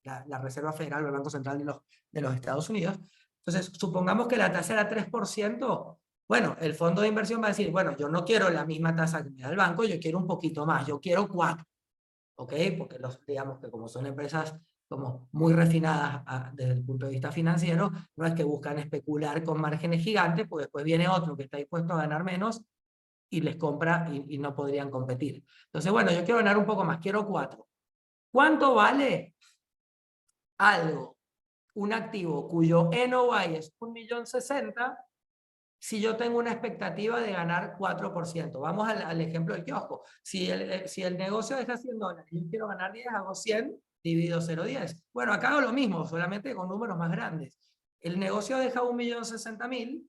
la Reserva Federal o el Banco Central de los Estados Unidos. Entonces, supongamos que la tasa era 3%, bueno, el fondo de inversión va a decir, bueno, yo no quiero la misma tasa que me da el banco, yo quiero un poquito más, yo quiero 4%, ¿ok? Porque digamos que como son empresas como muy refinadas desde el punto de vista financiero, no es que buscan especular con márgenes gigantes, porque después viene otro que está dispuesto a ganar menos y les compra y no podrían competir. Entonces, bueno, yo quiero ganar un poco más, quiero 4%. ¿Cuánto vale algo, un activo cuyo NOI es 1.060.000, si yo tengo una expectativa de ganar 4%? Vamos al ejemplo del kiosco. Si el negocio deja $100 y yo quiero ganar 10, hago 100 dividido 0,10. Bueno, acá hago lo mismo, solamente con números más grandes. El negocio deja 1.060.000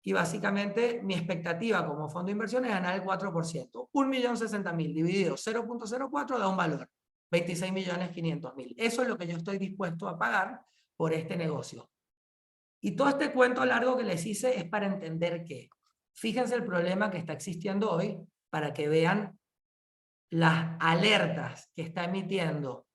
y básicamente mi expectativa como fondo de inversión es ganar el 4%. 1.060.000 dividido 0,04 da un valor. 26.500.000. Eso es lo que yo estoy dispuesto a pagar por este negocio. Y todo este cuento largo que les hice es para entender que, fíjense el problema que está existiendo hoy, para que vean las alertas que está emitiendo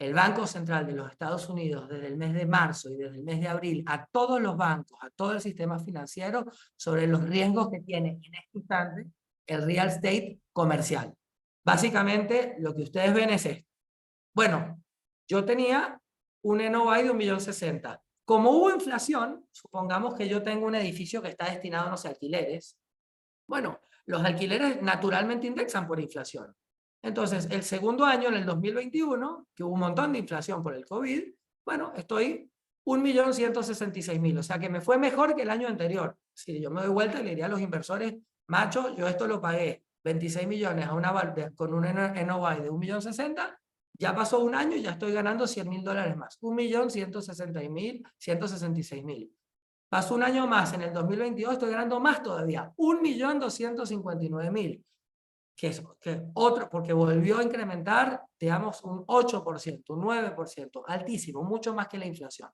el Banco Central de los Estados Unidos desde el mes de marzo y desde el mes de abril a todos los bancos, a todo el sistema financiero, sobre los riesgos que tiene en este instante el real estate comercial. Básicamente, lo que ustedes ven es esto. Bueno, yo tenía un NOI de 1.060.000. Como hubo inflación, supongamos que yo tengo un edificio que está destinado a los alquileres. Bueno, los alquileres naturalmente indexan por inflación. Entonces, el segundo año, en el 2021, que hubo un montón de inflación por el COVID, bueno, estoy 1.166.000, o sea que me fue mejor que el año anterior. Si yo me doy vuelta y le diría a los inversores, macho, yo esto lo pagué 26 millones con un NOI de 1.060.000, ya pasó un año y ya estoy ganando $100.000 más, 1.166.000. Pasó un año más, en el 2022 estoy ganando más todavía, 1.259.000. Porque volvió a incrementar, digamos, un 8%, un 9%, altísimo, mucho más que la inflación.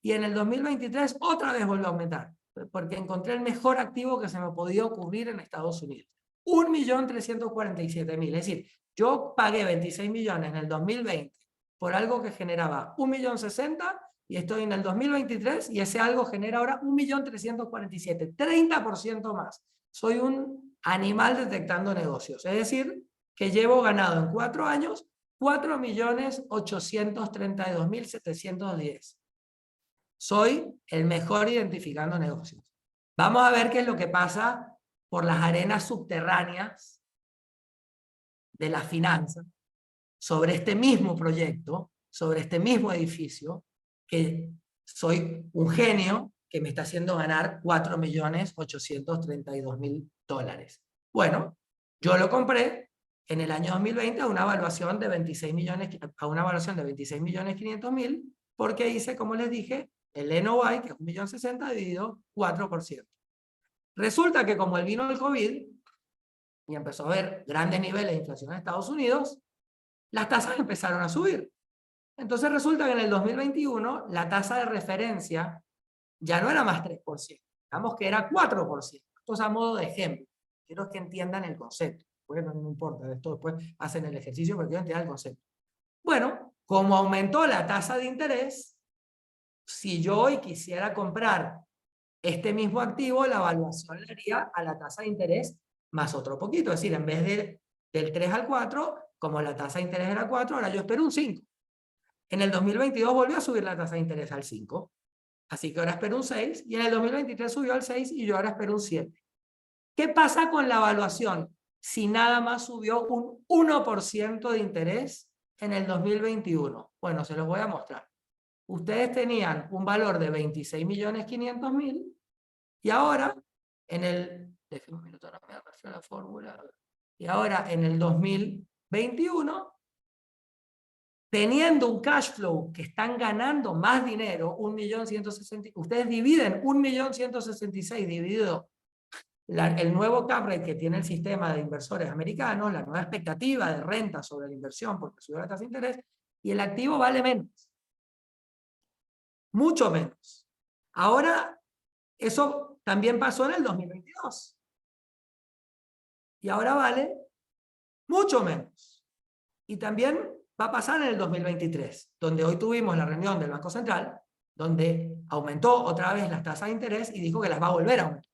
Y en el 2023 otra vez volvió a aumentar, porque encontré el mejor activo que se me podía ocurrir en Estados Unidos. 1.347.000, es decir, yo pagué 26 millones en el 2020 por algo que generaba 1.060.000 y estoy en el 2023 y ese algo genera ahora 1.347.000, 30% más. Soy un animal detectando negocios, es decir, que llevo ganado en 4 años 4.832.710. Soy el mejor identificando negocios. Vamos a ver qué es lo que pasa por las arenas subterráneas de la finanza sobre este mismo proyecto, sobre este mismo edificio, que soy un genio que me está haciendo ganar $4.832.000. Bueno, yo lo compré en el año 2020 a una evaluación de 26.500.000, porque hice, como les dije, el NOI, que es 1.060.000 dividido 4%. Resulta que como vino el COVID y empezó a haber grandes niveles de inflación en Estados Unidos, las tasas empezaron a subir. Entonces resulta que en el 2021 la tasa de referencia ya no era más 3%, digamos que era 4%. Esto es a modo de ejemplo. Quiero que entiendan el concepto. bueno, no importa, esto después hacen el ejercicio porque quieren tirar el concepto. Bueno, como aumentó la tasa de interés, si yo hoy quisiera comprar este mismo activo, la evaluación le haría a la tasa de interés más otro poquito. Es decir, en vez del 3 al 4, como la tasa de interés era 4, ahora yo espero un 5. En el 2022 volvió a subir la tasa de interés al 5. Así que ahora espero un 6. Y en el 2023 subió al 6 y yo ahora espero un 7. ¿Qué pasa con la evaluación? Si nada más subió un 1% de interés en el 2021. Bueno, se los voy a mostrar. Ustedes tenían un valor de 26.500.000 y ahora en el... Déjenme un minuto, no me apareció la fórmula. Y ahora en el 2021, teniendo un cash flow que están ganando más dinero, 1.160.000, ustedes dividen 1.166.000 dividido el nuevo cap rate que tiene el sistema de inversores americanos, la nueva expectativa de renta sobre la inversión porque subió la tasa de interés, y el activo vale menos. Mucho menos. Ahora, eso también pasó en el 2022. Y ahora vale mucho menos. Y también va a pasar en el 2023, donde hoy tuvimos la reunión del Banco Central, donde aumentó otra vez las tasas de interés y dijo que las va a volver a aumentar.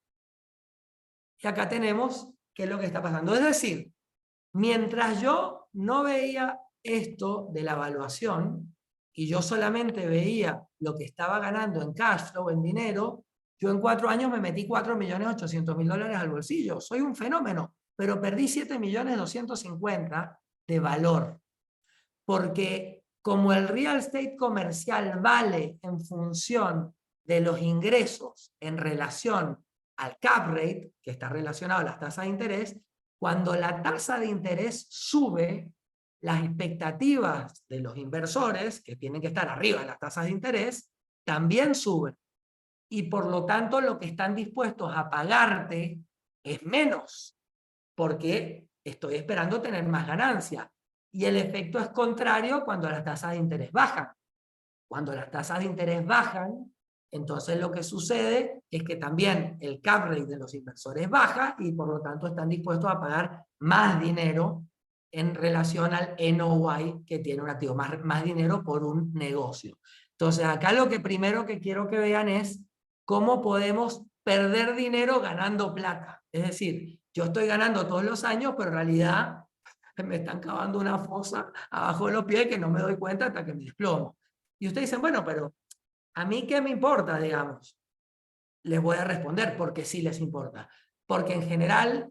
Y acá tenemos qué es lo que está pasando. Es decir, mientras yo no veía esto de la evaluación y yo solamente veía lo que estaba ganando en cash flow, en dinero, yo en 4 años me metí $4.800.000 al bolsillo. Soy un fenómeno, pero perdí 7.250.000 de valor. Porque como el real estate comercial vale en función de los ingresos en relación al cap rate, que está relacionado a las tasas de interés, cuando la tasa de interés sube, las expectativas de los inversores, que tienen que estar arriba de las tasas de interés, también suben. Y por lo tanto, lo que están dispuestos a pagarte es menos, porque estoy esperando tener más ganancia. Y el efecto es contrario cuando las tasas de interés bajan. Cuando las tasas de interés bajan, entonces lo que sucede es que también el cap rate de los inversores baja y por lo tanto están dispuestos a pagar más dinero en relación al NOI que tiene un activo, más dinero por un negocio. Entonces acá lo que primero que quiero que vean es cómo podemos perder dinero ganando plata. Es decir, yo estoy ganando todos los años, pero en realidad me están cavando una fosa abajo de los pies que no me doy cuenta hasta que me desplomo. Y ustedes dicen, bueno, pero ¿a mí qué me importa, digamos? Les voy a responder porque sí les importa. Porque en general,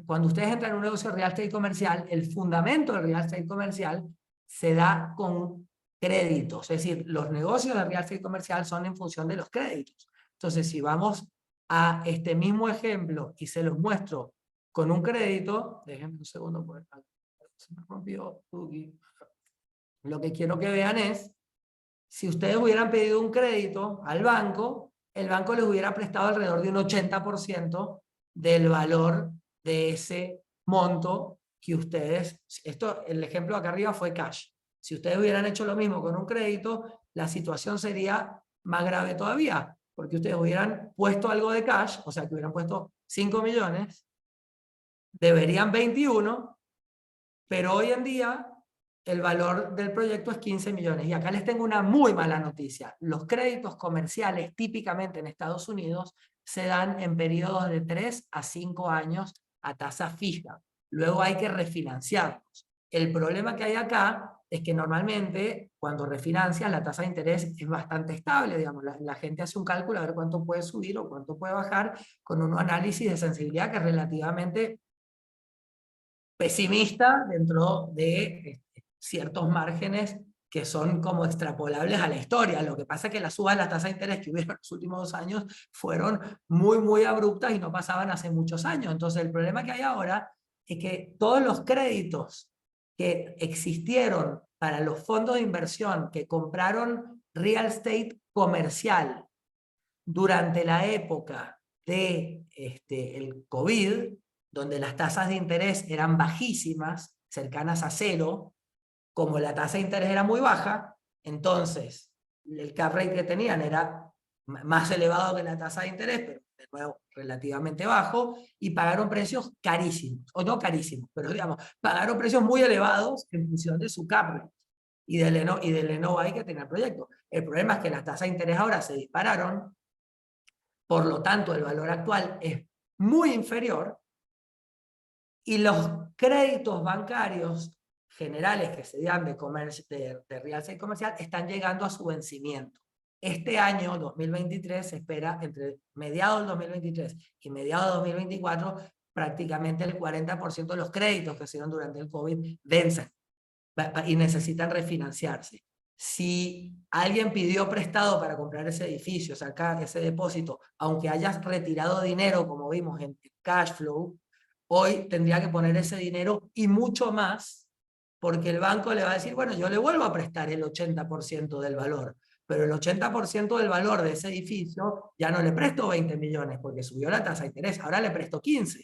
cuando ustedes entran en un negocio de real estate comercial, el fundamento del real estate comercial se da con créditos. Es decir, los negocios de real estate comercial son en función de los créditos. Entonces, si vamos a este mismo ejemplo y se los muestro con un crédito, déjenme un segundo, porque se me rompió. Lo que quiero que vean es, si ustedes hubieran pedido un crédito al banco, el banco les hubiera prestado alrededor de un 80% del valor de ese monto que ustedes, el ejemplo acá arriba fue cash. Si ustedes hubieran hecho lo mismo con un crédito, la situación sería más grave todavía, porque ustedes hubieran puesto algo de cash, o sea que hubieran puesto 5 millones, deberían 21, pero hoy en día el valor del proyecto es 15 millones. Y acá les tengo una muy mala noticia. Los créditos comerciales típicamente en Estados Unidos se dan en periodos de 3 a 5 años a tasa fija. Luego hay que refinanciarlos. El problema que hay acá es que normalmente cuando refinancian la tasa de interés es bastante estable. Digamos, la gente hace un cálculo a ver cuánto puede subir o cuánto puede bajar con un análisis de sensibilidad que es relativamente pesimista dentro de ciertos márgenes que son como extrapolables a la historia. Lo que pasa es que las subas de las tasas de interés que hubieron en los últimos 2 años fueron muy, muy abruptas y no pasaban hace muchos años. Entonces el problema que hay ahora es que todos los créditos que existieron para los fondos de inversión que compraron real estate comercial durante la época de el COVID, donde las tasas de interés eran bajísimas, cercanas a cero, como la tasa de interés era muy baja, entonces el cap rate que tenían era más elevado que la tasa de interés, pero de nuevo, relativamente bajo, y pagaron precios carísimos, o no carísimos, pero digamos, pagaron precios muy elevados en función de su cap rate y del NOI que tenía el proyecto. El problema es que las tasas de interés ahora se dispararon, por lo tanto el valor actual es muy inferior, y los créditos bancarios generales que se dan de real estate comercial están llegando a su vencimiento. Este año, 2023, se espera entre mediados del 2023 y mediados de 2024, prácticamente el 40% de los créditos que se dieron durante el COVID vencen y necesitan refinanciarse. Si alguien pidió prestado para comprar ese edificio, sacar ese depósito, aunque hayas retirado dinero, como vimos en cash flow, hoy tendría que poner ese dinero y mucho más, porque el banco le va a decir, bueno, yo le vuelvo a prestar el 80% del valor, pero el 80% del valor de ese edificio ya no le presto 20 millones porque subió la tasa de interés, ahora le presto 15.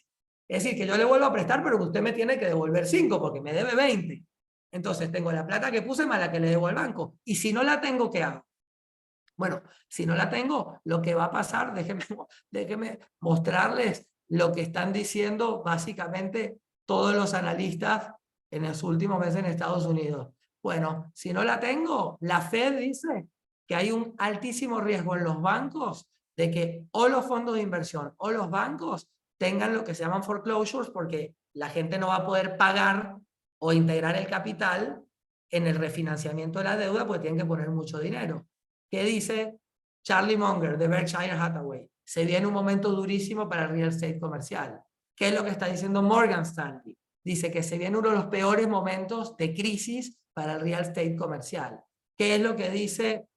Es decir, que yo le vuelvo a prestar, pero que usted me tiene que devolver 5 porque me debe 20. Entonces tengo la plata que puse más la que le debo al banco. Y si no la tengo, ¿qué hago? Bueno, si no la tengo, lo que va a pasar, déjenme mostrarles lo que están diciendo básicamente todos los analistas en los últimos meses en Estados Unidos. Bueno, si no la tengo, la Fed dice que hay un altísimo riesgo en los bancos de que o los fondos de inversión o los bancos tengan lo que se llaman foreclosures porque la gente no va a poder pagar o integrar el capital en el refinanciamiento de la deuda porque tienen que poner mucho dinero. ¿Qué dice Charlie Munger de Berkshire Hathaway? Se viene un momento durísimo para el real estate comercial. ¿Qué es lo que está diciendo Morgan Stanley? Dice que se viene uno de los peores momentos de crisis para el real estate comercial. ¿Qué es lo que dice?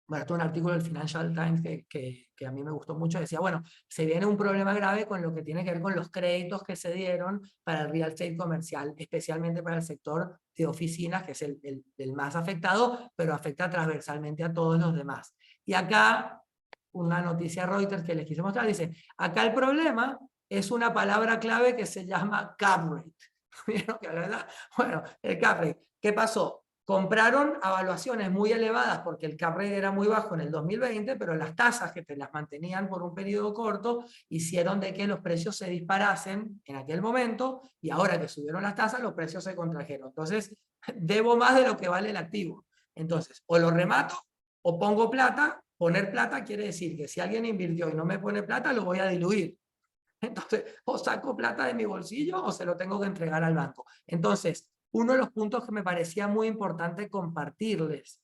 Bueno, esto es un artículo del Financial Times que a mí me gustó mucho. Decía, bueno, se viene un problema grave con lo que tiene que ver con los créditos que se dieron para el real estate comercial, especialmente para el sector de oficinas, que es el más afectado, pero afecta transversalmente a todos los demás. Y acá, una noticia Reuters que les quise mostrar, dice, acá el problema es una palabra clave que se llama cap rate. ¿Vieron que la verdad? Bueno, el cap rate. ¿Qué pasó? Compraron a evaluaciones muy elevadas porque el cap rate era muy bajo en el 2020, pero las tasas que te las mantenían por un periodo corto hicieron de que los precios se disparasen en aquel momento y ahora que subieron las tasas los precios se contrajeron. Entonces, debo más de lo que vale el activo. Entonces, o lo remato o pongo plata. Poner plata quiere decir que si alguien invirtió y no me pone plata, lo voy a diluir. Entonces, o saco plata de mi bolsillo o se lo tengo que entregar al banco. Entonces, uno de los puntos que me parecía muy importante compartirles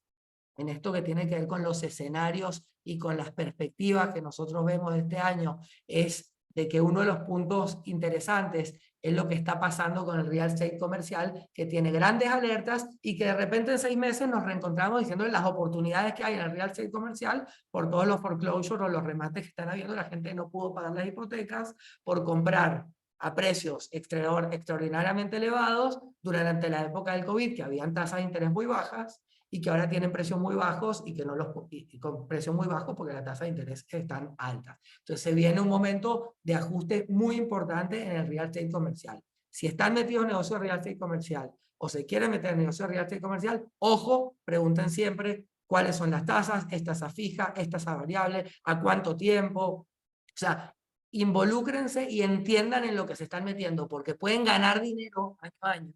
en esto que tiene que ver con los escenarios y con las perspectivas que nosotros vemos de este año es de que uno de los puntos interesantes es lo que está pasando con el real estate comercial, que tiene grandes alertas y que de repente en 6 meses nos reencontramos diciendo las oportunidades que hay en el real estate comercial por todos los foreclosures o los remates que están habiendo. La gente no pudo pagar las hipotecas por comprar a precios extraordinariamente elevados durante la época del COVID, que habían tasas de interés muy bajas, y que ahora tienen precios muy bajos y que no los y con precios muy bajos porque las tasas de interés están altas. Entonces se viene un momento de ajuste muy importante en el real estate comercial. Si están metidos en negocios de real estate comercial o se quieren meter en negocios de real estate comercial, ojo, pregunten siempre cuáles son las tasas, es tasa fija, es tasa variable, a cuánto tiempo. O sea, involúcrense y entiendan en lo que se están metiendo porque pueden ganar dinero año a año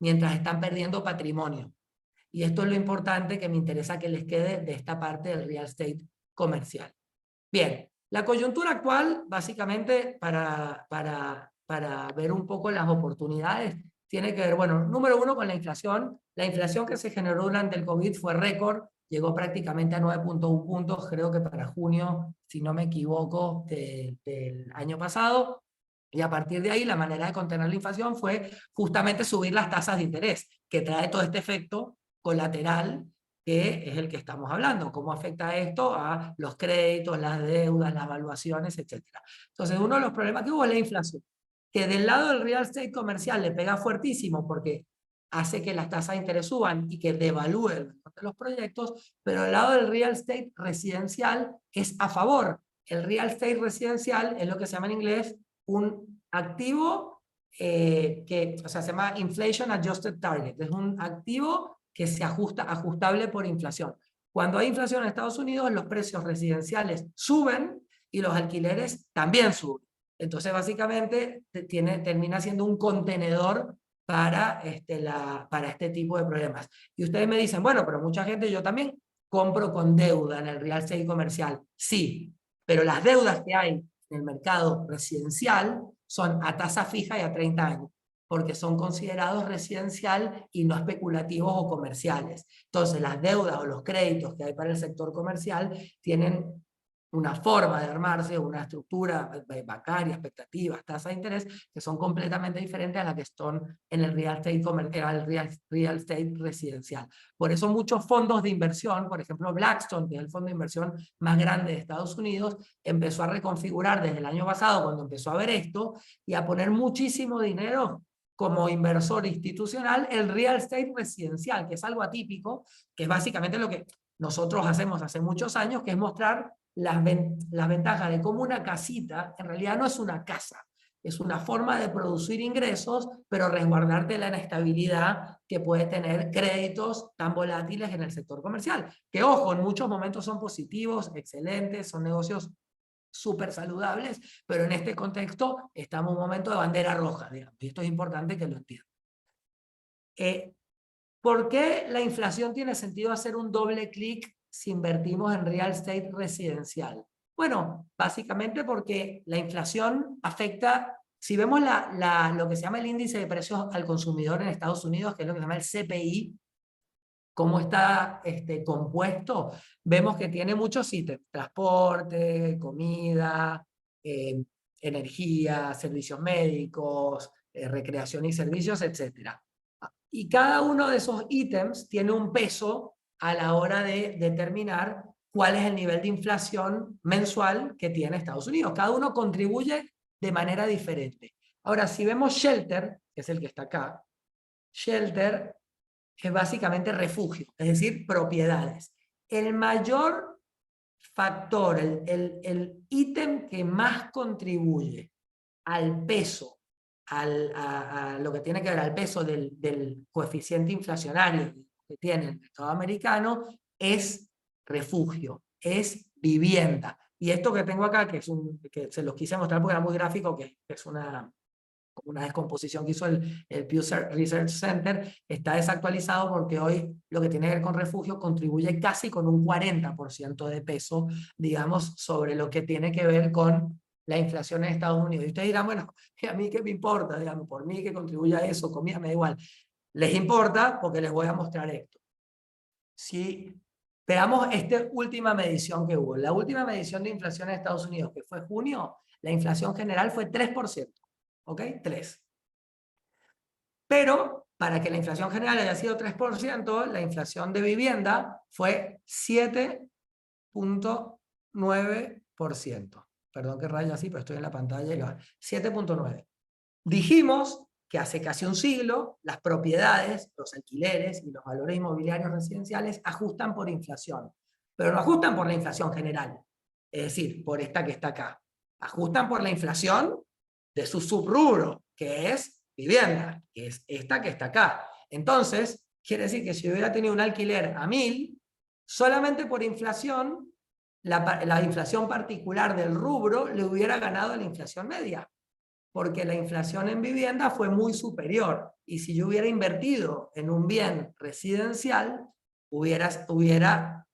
mientras están perdiendo patrimonio. Y esto es lo importante que me interesa que les quede de esta parte del real estate comercial. Bien, la coyuntura actual, básicamente, para ver un poco las oportunidades, tiene que ver, bueno, número uno, con la inflación. La inflación que se generó durante el COVID fue récord, llegó prácticamente a 9.1 puntos, creo que para junio, si no me equivoco, del año pasado. Y a partir de ahí, la manera de contener la inflación fue justamente subir las tasas de interés, que trae todo este efecto colateral que es el que estamos hablando, cómo afecta esto a los créditos, las deudas, las evaluaciones, etc. Entonces, uno de los problemas que hubo es la inflación, que del lado del real estate comercial le pega fuertísimo porque hace que las tasas de interés suban y que devalúe el valor de los proyectos, pero del lado del real estate residencial es a favor. El real estate residencial es lo que se llama en inglés un activo o sea, se llama Inflation Adjusted Target, es un activo que se ajusta, ajustable por inflación. Cuando hay inflación en Estados Unidos, los precios residenciales suben y los alquileres también suben. Entonces, básicamente, termina siendo un contenedor para este tipo de problemas. Y ustedes me dicen, bueno, pero mucha gente, yo también compro con deuda en el real estate comercial. Sí, pero las deudas que hay en el mercado residencial son a tasa fija y a 30 años, porque son considerados residencial y no especulativos o comerciales. Entonces, las deudas o los créditos que hay para el sector comercial tienen una forma de armarse, una estructura bancaria, expectativas, tasas de interés, que son completamente diferentes a las que están en el real estate residencial. Por eso muchos fondos de inversión, por ejemplo Blackstone, que es el fondo de inversión más grande de Estados Unidos, empezó a reconfigurar desde el año pasado, cuando empezó a ver esto, y a poner muchísimo dinero como inversor institucional el real estate residencial, que es algo atípico, que es básicamente lo que nosotros hacemos hace muchos años, que es mostrar las ventajas de cómo una casita en realidad no es una casa, es una forma de producir ingresos, pero resguardarte la inestabilidad que puede tener créditos tan volátiles en el sector comercial. Que ojo, en muchos momentos son positivos, excelentes, son negocios súper saludables, pero en este contexto estamos en un momento de bandera roja, digamos, y esto es importante que lo entiendan. ¿Por qué la inflación tiene sentido hacer un doble clic si invertimos en real estate residencial? Bueno, básicamente porque la inflación afecta, si vemos lo que se llama el índice de precios al consumidor en Estados Unidos, que es lo que se llama el CPI, cómo está compuesto, vemos que tiene muchos ítems: transporte, comida, energía, servicios médicos, recreación y servicios, etc. Y cada uno de esos ítems tiene un peso a la hora de determinar cuál es el nivel de inflación mensual que tiene Estados Unidos. Cada uno contribuye de manera diferente. Ahora, si vemos shelter, que es el que está acá, shelter es básicamente refugio, es decir, propiedades. El mayor factor, el ítem que más contribuye al peso, a lo que tiene que ver al peso del coeficiente inflacionario que tiene el mercado americano, es refugio, es vivienda. Y esto que tengo acá, que se los quise mostrar porque era muy gráfico, que es una descomposición que hizo el Pew Research Center, está desactualizado porque hoy lo que tiene que ver con refugio contribuye casi con un 40% de peso, digamos, sobre lo que tiene que ver con la inflación en Estados Unidos. Y ustedes dirán, bueno, ¿a mí qué me importa? Digamos, por mí que contribuya a eso, comida, me da igual. Les importa porque les voy a mostrar esto. Si veamos esta última medición que hubo, la última medición de inflación en Estados Unidos, que fue junio, la inflación general fue 3%. ¿Ok? 3. Pero para que la inflación general haya sido 3%, la inflación de vivienda fue 7.9%. Perdón que raya así, pero estoy en la pantalla y lo 7.9. Dijimos que hace casi un siglo las propiedades, los alquileres y los valores inmobiliarios residenciales ajustan por inflación, pero no ajustan por la inflación general, es decir, por esta que está acá. Ajustan por la inflación de su subrubro, que es vivienda, que es esta que está acá. Entonces, quiere decir que si hubiera tenido un alquiler a 1000, solamente por inflación, la inflación particular del rubro le hubiera ganado a la inflación media, porque la inflación en vivienda fue muy superior. Y si yo hubiera invertido en un bien residencial, hubiera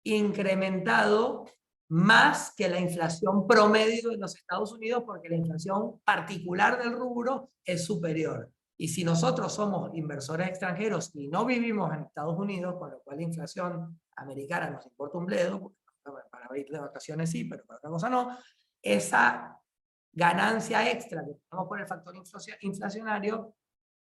incrementado más que la inflación promedio de los Estados Unidos, porque la inflación particular del rubro es superior. Y si nosotros somos inversores extranjeros y no vivimos en Estados Unidos, con lo cual la inflación americana nos importa un bledo, porque para ir de vacaciones sí, pero para otra cosa no, esa ganancia extra que tenemos por el factor inflacionario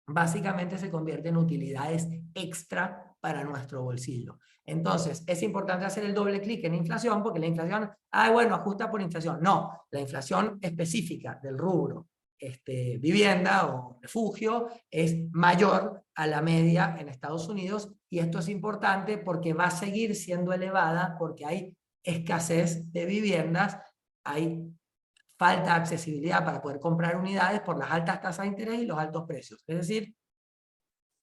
básicamente se convierte en utilidades extra para nuestro bolsillo. Entonces, es importante hacer el doble clic en inflación, porque la inflación, bueno, ajusta por inflación. No, la inflación específica del rubro vivienda o refugio es mayor a la media en Estados Unidos, y esto es importante porque va a seguir siendo elevada porque hay escasez de viviendas, hay falta de accesibilidad para poder comprar unidades por las altas tasas de interés y los altos precios. Es decir,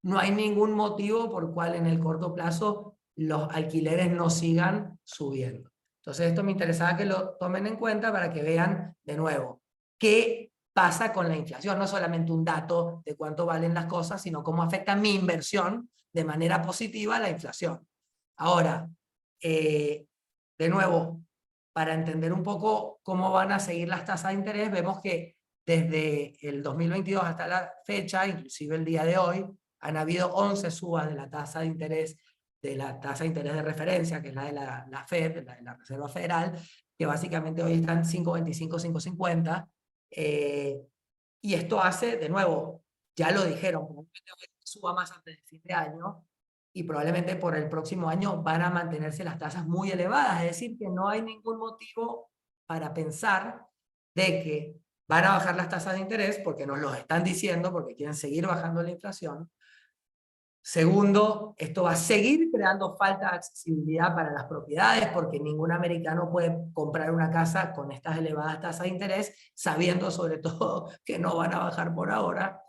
no hay ningún motivo por cual en el corto plazo los alquileres no sigan subiendo. Entonces esto me interesaba que lo tomen en cuenta para que vean de nuevo qué pasa con la inflación. No solamente un dato de cuánto valen las cosas, sino cómo afecta mi inversión de manera positiva a la inflación. Ahora, de nuevo, para entender un poco cómo van a seguir las tasas de interés, vemos que desde el 2022 hasta la fecha, inclusive el día de hoy, han habido 11 subas de la tasa de interés de referencia, que es la de la Fed, la de la Reserva Federal, que básicamente hoy están 5.25, 5.50, y esto hace, de nuevo, ya lo dijeron, probablemente suba más antes de fin de año, y probablemente por el próximo año van a mantenerse las tasas muy elevadas, es decir, que no hay ningún motivo para pensar de que van a bajar las tasas de interés, porque nos lo están diciendo, porque quieren seguir bajando la inflación. Segundo, esto va a seguir creando falta de accesibilidad para las propiedades, porque ningún americano puede comprar una casa con estas elevadas tasas de interés, sabiendo sobre todo que no van a bajar por ahora.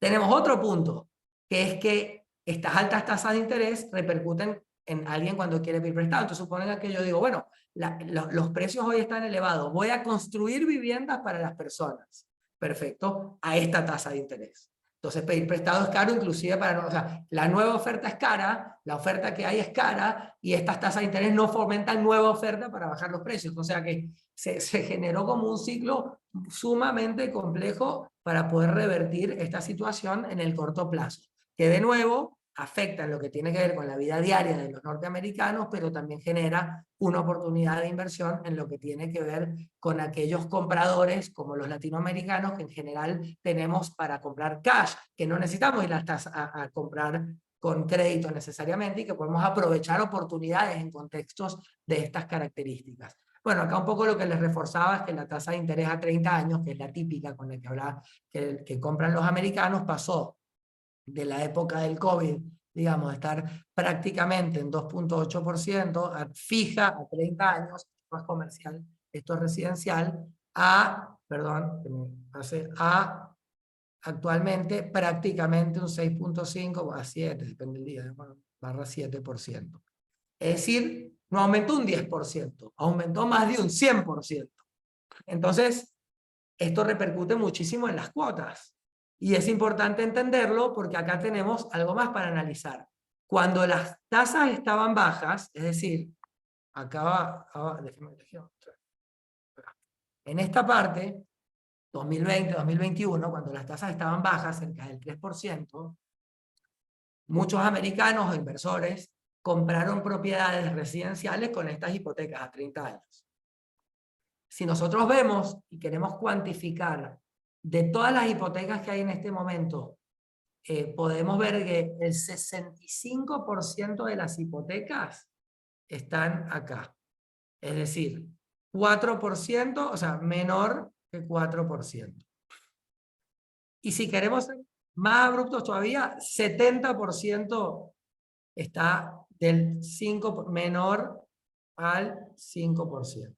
Tenemos otro punto, que es que estas altas tasas de interés repercuten en alguien cuando quiere pedir prestado. Entonces suponen que yo digo, bueno, los precios hoy están elevados, voy a construir viviendas para las personas. Perfecto, a esta tasa de interés. Entonces pedir prestado es caro, inclusive para, o sea, la nueva oferta es cara, la oferta que hay es cara, y estas tasas de interés no fomentan nueva oferta para bajar los precios. O sea que se generó como un ciclo sumamente complejo para poder revertir esta situación en el corto plazo, que de nuevo afecta en lo que tiene que ver con la vida diaria de los norteamericanos, pero también genera una oportunidad de inversión en lo que tiene que ver con aquellos compradores como los latinoamericanos, que en general tenemos para comprar cash, que no necesitamos ir a comprar con crédito necesariamente, y que podemos aprovechar oportunidades en contextos de estas características. Bueno, acá un poco lo que les reforzaba es que la tasa de interés a 30 años, que es la típica con la que hablaba, que compran los americanos, pasó de la época del COVID, digamos, de estar prácticamente en 2.8%, fija a 30 años, esto es comercial, esto es residencial, perdón, que me pasé, actualmente prácticamente un 6.5 a 7, depende del día, barra 7%. Es decir, no aumentó un 10%, aumentó más de un 100%. Entonces, esto repercute muchísimo en las cuotas. Y es importante entenderlo porque acá tenemos algo más para analizar. Cuando las tasas estaban bajas, es decir, en esta parte, 2020, 2021, cuando las tasas estaban bajas, cerca del 3%, muchos americanos o inversores compraron propiedades residenciales con estas hipotecas a 30 años. Si nosotros vemos y queremos cuantificar de todas las hipotecas que hay en este momento, podemos ver que el 65% de las hipotecas están acá. Es decir, 4%, o sea, menor que 4%. Y si queremos ser más abruptos todavía, 70% está del 5, menor al 5%.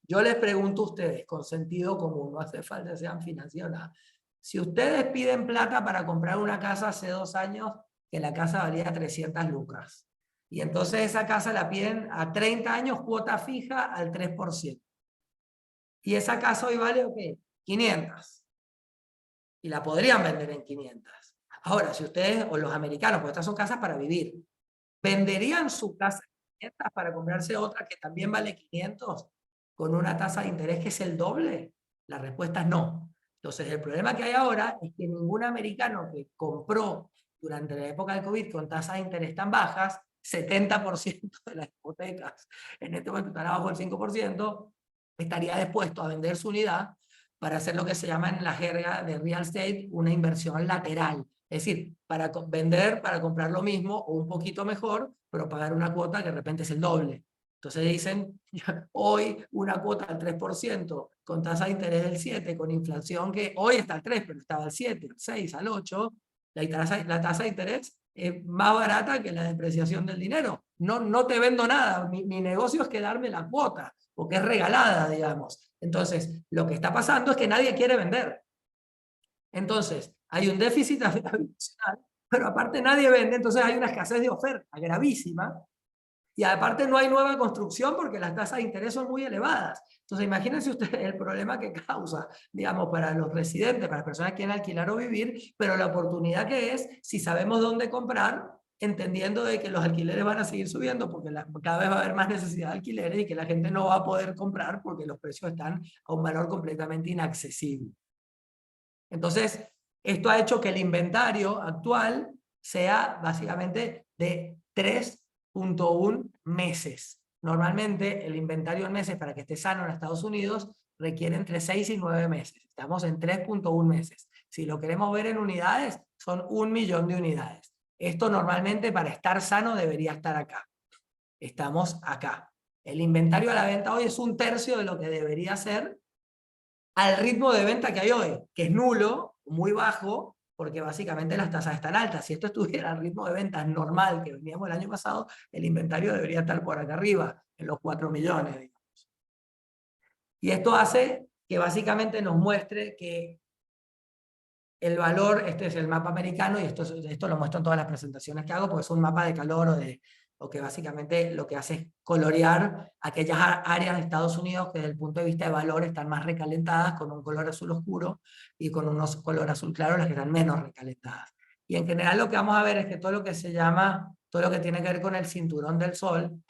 Yo les pregunto a ustedes, con sentido común, no hace falta que sean financieros, nada. Si ustedes piden plata para comprar una casa hace 2 años, que la casa valía 300 lucas, y entonces esa casa la piden a 30 años, cuota fija al 3%. Y esa casa hoy vale, ¿ok? 500. Y la podrían vender en 500. Ahora, si ustedes, o los americanos, porque estas son casas para vivir, ¿venderían su casa en 500 para comprarse otra que también vale 500 con una tasa de interés que es el doble? La respuesta es no. Entonces, el problema que hay ahora es que ningún americano que compró durante la época del COVID con tasas de interés tan bajas, 70% de las hipotecas en este momento están abajo del 5%, estaría dispuesto a vender su unidad para hacer lo que se llama en la jerga de real estate una inversión lateral. Es decir, para vender, para comprar lo mismo o un poquito mejor, pero pagar una cuota que de repente es el doble. Entonces dicen, hoy una cuota al 3%, con tasa de interés del 7%, con inflación que hoy está al 3%, pero estaba al 7%, al 6%, al 8%, la tasa de interés es más barata que la depreciación del dinero. No te vendo nada, mi negocio es quedarme la cuota, porque es regalada, digamos. Entonces, lo que está pasando es que nadie quiere vender. Entonces, hay un déficit habitacional, pero aparte nadie vende, entonces hay una escasez de oferta gravísima, Y aparte no hay nueva construcción porque las tasas de interés son muy elevadas. Entonces imagínense ustedes el problema que causa, digamos, para los residentes, para las personas que quieren alquilar o vivir, pero la oportunidad que es si sabemos dónde comprar, entendiendo de que los alquileres van a seguir subiendo porque cada vez va a haber más necesidad de alquileres y que la gente no va a poder comprar porque los precios están a un valor completamente inaccesible. Entonces, esto ha hecho que el inventario actual sea básicamente de 3.1 meses. Normalmente el inventario en meses para que esté sano en Estados Unidos requiere entre 6 y 9 meses. Estamos en 3.1 meses. Si lo queremos ver en unidades, son 1 millón de unidades. Esto normalmente para estar sano debería estar acá. Estamos acá. El inventario a la venta hoy es 1/3 de lo que debería ser al ritmo de venta que hay hoy, que es nulo, muy bajo, porque básicamente las tasas están altas. Si esto estuviera al ritmo de ventas normal que veníamos el año pasado, el inventario debería estar por acá arriba, en los 4 millones, digamos. Y esto hace que básicamente nos muestre que el valor, este es el mapa americano, y esto lo muestro en todas las presentaciones que hago, porque es un mapa de calor o que básicamente lo que hace es colorear aquellas áreas de Estados Unidos que desde el punto de vista de valor están más recalentadas, con un color azul oscuro, y con unos color azul claro las que están menos recalentadas. Y en general lo que vamos a ver es que todo lo que se llama, todo lo que tiene que ver con el cinturón del sol,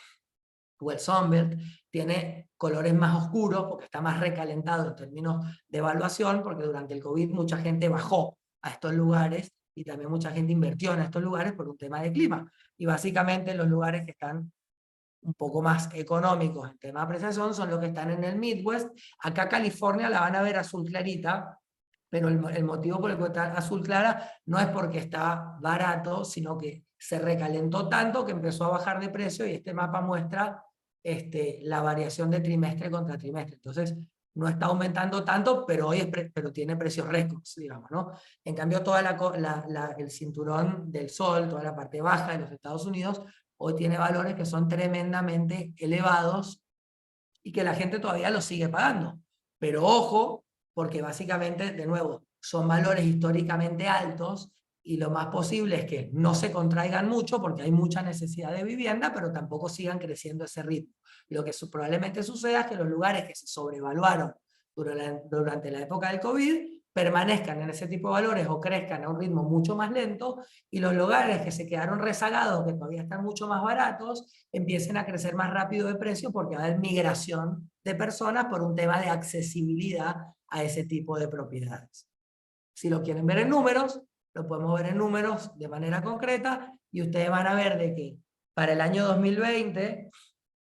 o el Sunbelt, tiene colores más oscuros porque está más recalentado en términos de evaluación, porque durante el COVID mucha gente bajó a estos lugares y también mucha gente invirtió en estos lugares por un tema de clima. Y básicamente los lugares que están un poco más económicos en tema de apreciación son los que están en el Midwest. Acá California la van a ver azul clarita, pero el motivo por el que está azul clara no es porque está barato, sino que se recalentó tanto que empezó a bajar de precio, y este mapa muestra la variación de trimestre contra trimestre. Entonces, no está aumentando tanto, pero hoy pero tiene precios récords, digamos, ¿no? En cambio, el cinturón del sol, toda la parte baja de los Estados Unidos, hoy tiene valores que son tremendamente elevados y que la gente todavía los sigue pagando. Pero ojo, porque básicamente, de nuevo, son valores históricamente altos y lo más posible es que no se contraigan mucho porque hay mucha necesidad de vivienda, pero tampoco sigan creciendo ese ritmo. Lo que probablemente suceda es que los lugares que se sobrevaluaron durante la época del COVID permanezcan en ese tipo de valores o crezcan a un ritmo mucho más lento, y los lugares que se quedaron rezagados, que todavía están mucho más baratos, empiecen a crecer más rápido de precio porque va a haber migración de personas por un tema de accesibilidad a ese tipo de propiedades. Si lo quieren ver en números, lo podemos ver en números de manera concreta, y ustedes van a ver de que para el año 2020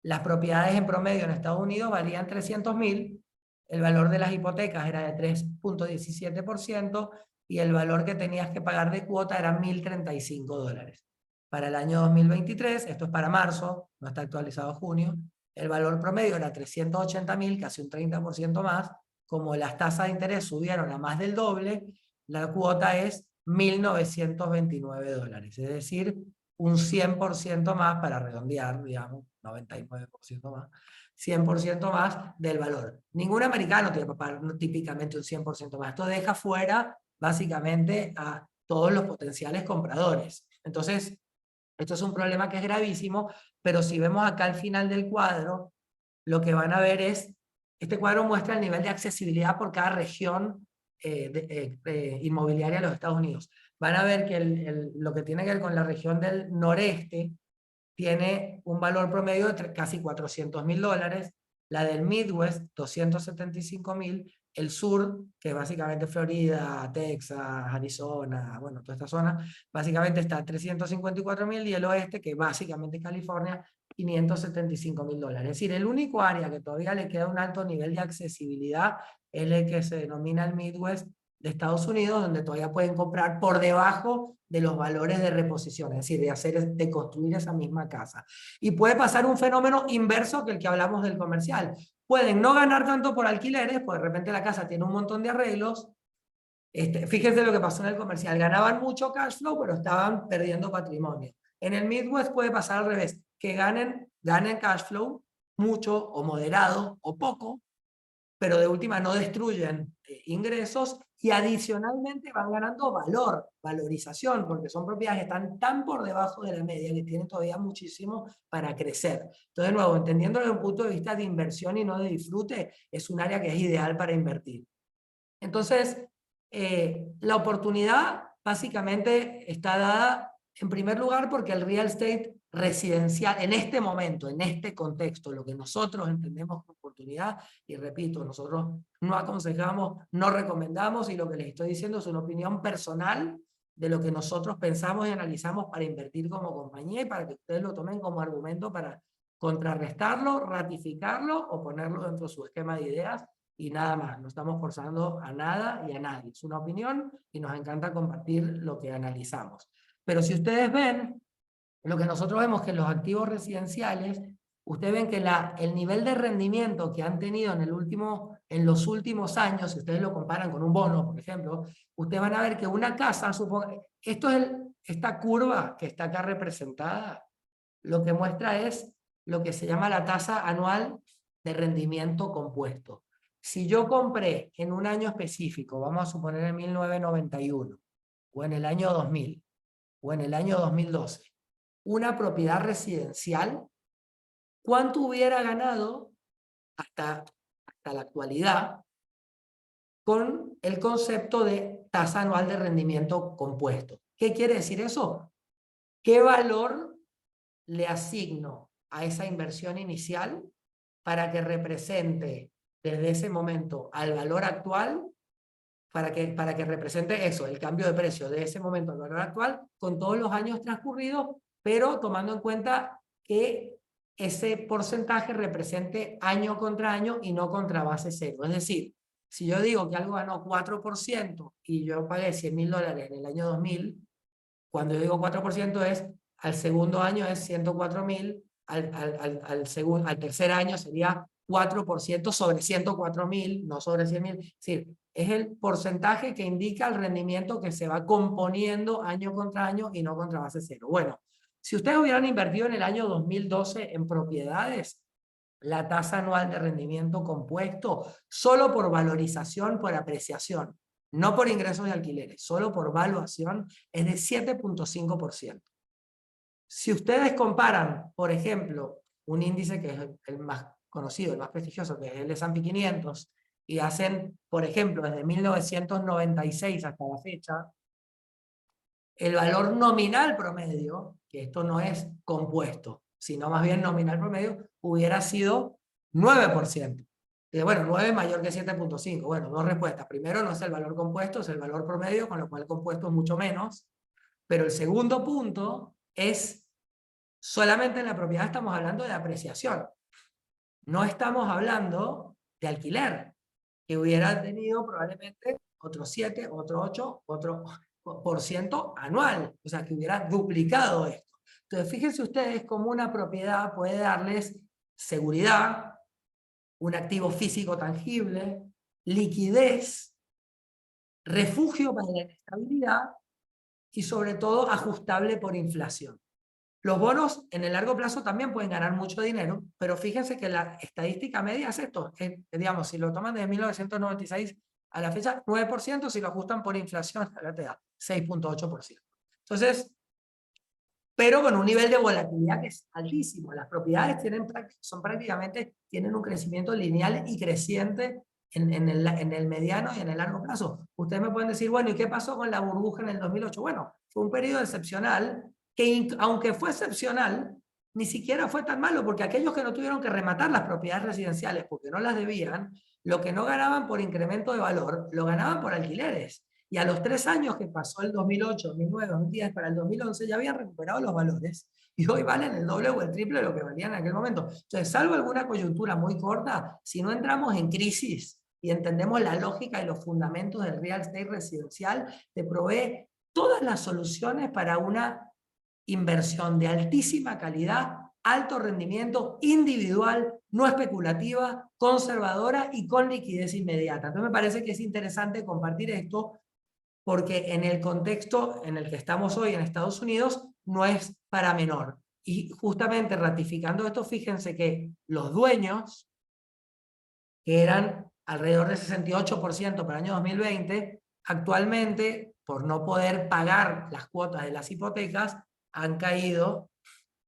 las propiedades en promedio en Estados Unidos valían 300.000, el valor de las hipotecas era de 3.17% y el valor que tenías que pagar de cuota era $1.035. Para el año 2023, esto es para marzo, no está actualizado junio, el valor promedio era 380.000, casi un 30% más. Como las tasas de interés subieron a más del doble, la cuota es $1.929, es decir, un 100% más, para redondear, digamos, 99% más, 100% más del valor. Ningún americano tiene que pagar típicamente un 100% más. Esto deja fuera básicamente a todos los potenciales compradores. Entonces, esto es un problema que es gravísimo, pero si vemos acá al final del cuadro, lo que van a ver es, este cuadro muestra el nivel de accesibilidad por cada región inmobiliaria de los Estados Unidos. Van a ver que lo que tiene que ver con la región del noreste tiene un valor promedio de casi $400.000, la del Midwest 275.000, el sur, que es básicamente Florida, Texas, Arizona, bueno, toda esta zona, básicamente está a 354.000, y el oeste, que básicamente es California, $575.000. Es decir, el único área que todavía le queda un alto nivel de accesibilidad es el que se denomina el Midwest de Estados Unidos, donde todavía pueden comprar por debajo de los valores de reposición, es decir, de construir esa misma casa. Y puede pasar un fenómeno inverso que el que hablamos del comercial. Pueden no ganar tanto por alquileres, porque de repente la casa tiene un montón de arreglos. Fíjense lo que pasó en el comercial. Ganaban mucho cash flow, pero estaban perdiendo patrimonio. En el Midwest puede pasar al revés, que ganen cash flow, mucho o moderado o poco, pero de última no destruyen ingresos, y adicionalmente van ganando valorización, porque son propiedades que están tan por debajo de la media que tienen todavía muchísimo para crecer. Entonces, de nuevo, entendiéndolo desde un punto de vista de inversión y no de disfrute, es un área que es ideal para invertir. Entonces, la oportunidad básicamente está dada en primer lugar porque el real estate residencial en este momento, en este contexto, lo que nosotros entendemos como oportunidad, y repito, nosotros no aconsejamos, no recomendamos, y lo que les estoy diciendo es una opinión personal de lo que nosotros pensamos y analizamos para invertir como compañía y para que ustedes lo tomen como argumento para contrarrestarlo, ratificarlo o ponerlo dentro de su esquema de ideas. Y nada más, no estamos forzando a nada y a nadie. Es una opinión y nos encanta compartir lo que analizamos. Pero si ustedes ven, lo que nosotros vemos que en los activos residenciales, ustedes ven que el nivel de rendimiento que han tenido en los últimos años, si ustedes lo comparan con un bono, por ejemplo, ustedes van a ver que una casa, esta curva que está acá representada, lo que muestra es lo que se llama la tasa anual de rendimiento compuesto. Si yo compré en un año específico, vamos a suponer en 1991, o en el año 2000, o en el año 2012, una propiedad residencial, ¿cuánto hubiera ganado hasta la actualidad con el concepto de tasa anual de rendimiento compuesto? ¿Qué quiere decir eso? ¿Qué valor le asigno a esa inversión inicial para que represente desde ese momento al valor actual, para que represente eso, el cambio de precio de ese momento al valor actual, con todos los años transcurridos, pero tomando en cuenta que ese porcentaje represente año contra año y no contra base cero? Es decir, si yo digo que algo ganó 4% y yo pagué $100.000 en el año 2000, cuando yo digo 4% es, al segundo año es 104.000, al tercer año sería 4% sobre 104.000, no sobre 100.000. Es decir, es el porcentaje que indica el rendimiento que se va componiendo año contra año y no contra base cero. Bueno, si ustedes hubieran invertido en el año 2012 en propiedades, la tasa anual de rendimiento compuesto, solo por valorización, por apreciación, no por ingresos de alquileres, solo por valuación, es de 7.5%. Si ustedes comparan, por ejemplo, un índice que es el más conocido, el más prestigioso, que es el S&P 500, y hacen, por ejemplo, desde 1996 hasta la fecha, el valor nominal promedio, que esto no es compuesto, sino más bien nominal promedio, hubiera sido 9%. Bueno, 9 mayor que 7.5. Bueno, dos respuestas. Primero, no es el valor compuesto, es el valor promedio, con lo cual el compuesto es mucho menos. Pero el segundo punto es, solamente en la propiedad estamos hablando de apreciación. No estamos hablando de alquiler, que hubiera tenido probablemente otro 7, otro 8, otro % anual. O sea, que hubiera duplicado esto. Entonces, fíjense ustedes cómo una propiedad puede darles seguridad, un activo físico tangible, liquidez, refugio para la inestabilidad y sobre todo ajustable por inflación. Los bonos en el largo plazo también pueden ganar mucho dinero, pero fíjense que la estadística media es esto, digamos, si lo toman desde 1996 a la fecha, 9%, si lo ajustan por inflación, ahora te da 6.8%. Entonces, pero con un nivel de volatilidad que es altísimo. Las propiedades tienen un crecimiento lineal y creciente en el mediano y en el largo plazo. Ustedes me pueden decir, bueno, ¿y qué pasó con la burbuja en el 2008? Bueno, fue un periodo excepcional que, aunque fue excepcional, ni siquiera fue tan malo, porque aquellos que no tuvieron que rematar las propiedades residenciales porque no las debían, lo que no ganaban por incremento de valor, lo ganaban por alquileres. Y a los 3 años que pasó el 2008, 2009, 2010 para el 2011 ya habían recuperado los valores y hoy valen el doble o el triple de lo que valían en aquel momento. Entonces, salvo alguna coyuntura muy corta, si no entramos en crisis y entendemos la lógica y los fundamentos del real estate residencial, te provee todas las soluciones para una inversión de altísima calidad, alto rendimiento, individual, no especulativa, conservadora y con liquidez inmediata. Entonces me parece que es interesante compartir esto porque en el contexto en el que estamos hoy en Estados Unidos no es para menor. Y justamente ratificando esto, fíjense que los dueños, que eran alrededor del 68% para el año 2020, actualmente, por no poder pagar las cuotas de las hipotecas, han caído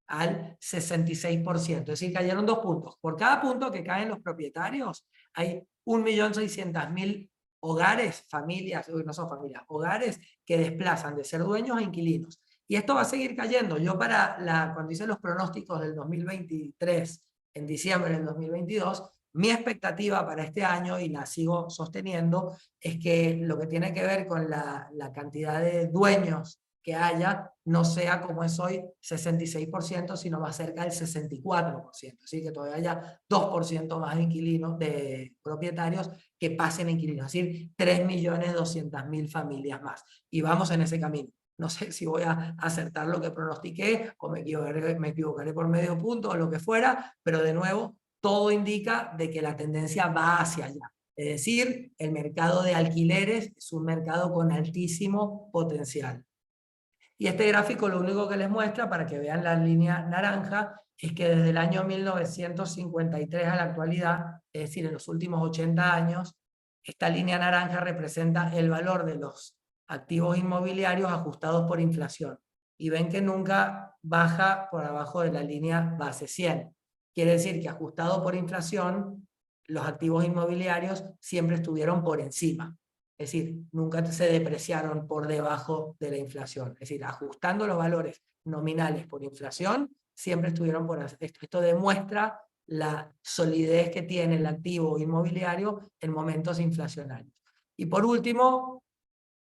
al 66%. Es decir, cayeron 2 puntos. Por cada punto que caen los propietarios, hay 1.600.000 hogares, familias, no son familias, hogares que desplazan de ser dueños a inquilinos. Y esto va a seguir cayendo. Yo cuando hice los pronósticos del 2023, en diciembre del 2022, mi expectativa para este año, y la sigo sosteniendo, es que lo que tiene que ver con la cantidad de dueños que haya no sea como es hoy 66%, sino más cerca del 64%. Así que todavía haya 2% más de inquilinos, de propietarios que pasen a inquilinos, es decir, 3.200.000 familias más. Y vamos en ese camino. No sé si voy a acertar lo que pronostiqué o me equivocaré por medio punto o lo que fuera, pero de nuevo, todo indica de que la tendencia va hacia allá. Es decir, el mercado de alquileres es un mercado con altísimo potencial. Y este gráfico lo único que les muestra, para que vean la línea naranja, es que desde el año 1953 a la actualidad, es decir, en los últimos 80 años, esta línea naranja representa el valor de los activos inmobiliarios ajustados por inflación. Y ven que nunca baja por abajo de la línea base 100. Quiere decir que ajustado por inflación, los activos inmobiliarios siempre estuvieron por encima. Es decir, nunca se depreciaron por debajo de la inflación. Es decir, ajustando los valores nominales por inflación, siempre estuvieron por esto. Esto demuestra la solidez que tiene el activo inmobiliario en momentos inflacionarios. Y por último,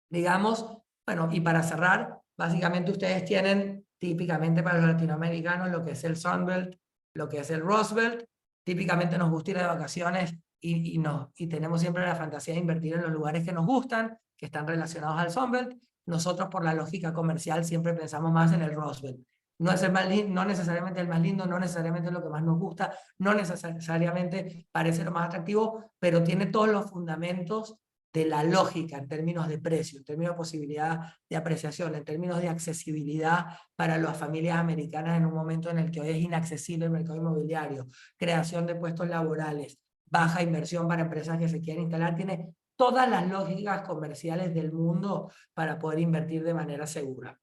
digamos, bueno, y para cerrar, básicamente ustedes tienen típicamente para los latinoamericanos lo que es el Sunbelt, lo que es el Rust Belt. Típicamente nos gusta ir de vacaciones y tenemos siempre la fantasía de invertir en los lugares que nos gustan, que están relacionados al Sunbelt. Nosotros, por la lógica comercial, siempre pensamos más en el Rust Belt. No es el más lindo, no necesariamente el más lindo, no necesariamente lo que más nos gusta, no necesariamente parece lo más atractivo, pero tiene todos los fundamentos de la lógica en términos de precio, en términos de posibilidad de apreciación, en términos de accesibilidad para las familias americanas en un momento en el que hoy es inaccesible el mercado inmobiliario, creación de puestos laborales, baja inversión para empresas que se quieren instalar, tiene todas las lógicas comerciales del mundo para poder invertir de manera segura.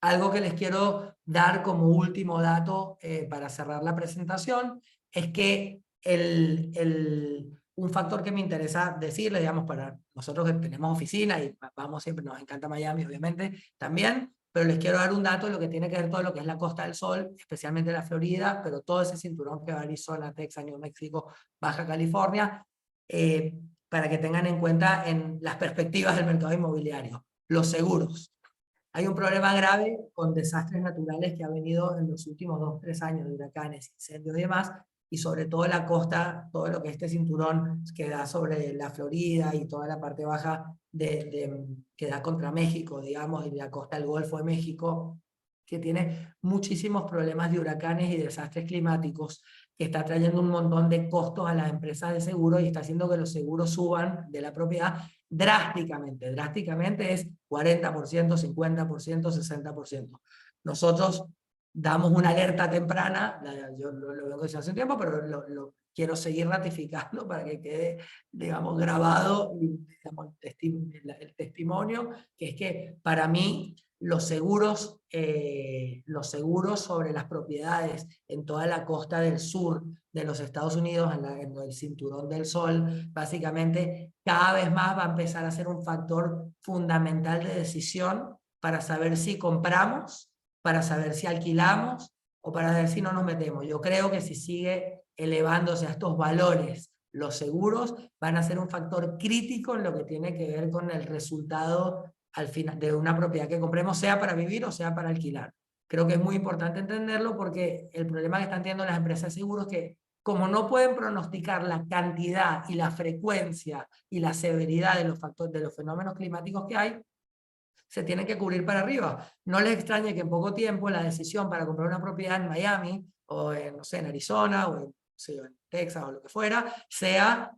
Algo que les quiero dar como último dato para cerrar la presentación es que un factor que me interesa decirle, digamos, para nosotros que tenemos oficina y vamos siempre, nos encanta Miami, obviamente, también, pero les quiero dar un dato de lo que tiene que ver todo lo que es la Costa del Sol, especialmente la Florida, pero todo ese cinturón que va a Arizona, Texas, New México, Baja California, para que tengan en cuenta en las perspectivas del mercado inmobiliario. Los seguros. Hay un problema grave con desastres naturales que ha venido en los últimos 2 o 3 años, de huracanes, incendios y demás, y sobre todo la costa, todo lo que este cinturón que da sobre la Florida y toda la parte baja que da contra México, digamos, y la costa del Golfo de México, que tiene muchísimos problemas de huracanes y desastres climáticos, que está trayendo un montón de costos a las empresas de seguro y está haciendo que los seguros suban de la propiedad drásticamente. Drásticamente es 40%, 50%, 60%. Nosotros damos una alerta temprana, yo lo vengo diciendo hace un tiempo, pero lo quiero seguir ratificando para que quede, digamos, grabado digamos, el testimonio, que es que para mí los seguros sobre las propiedades en toda la costa del sur de los Estados Unidos, en el cinturón del sol, básicamente cada vez más va a empezar a ser un factor fundamental de decisión para saber si compramos, para saber si alquilamos o para ver si no nos metemos. Yo creo que si sigue elevándose a estos valores, los seguros van a ser un factor crítico en lo que tiene que ver con el resultado al final de una propiedad que compremos, sea para vivir o sea para alquilar. Creo que es muy importante entenderlo porque el problema que están teniendo las empresas de seguros es que como no pueden pronosticar la cantidad y la frecuencia y la severidad de los factores, de los fenómenos climáticos que hay, se tienen que cubrir para arriba. No les extrañe que en poco tiempo la decisión para comprar una propiedad en Miami o en, no sé, en Arizona o en Texas o lo que fuera, sea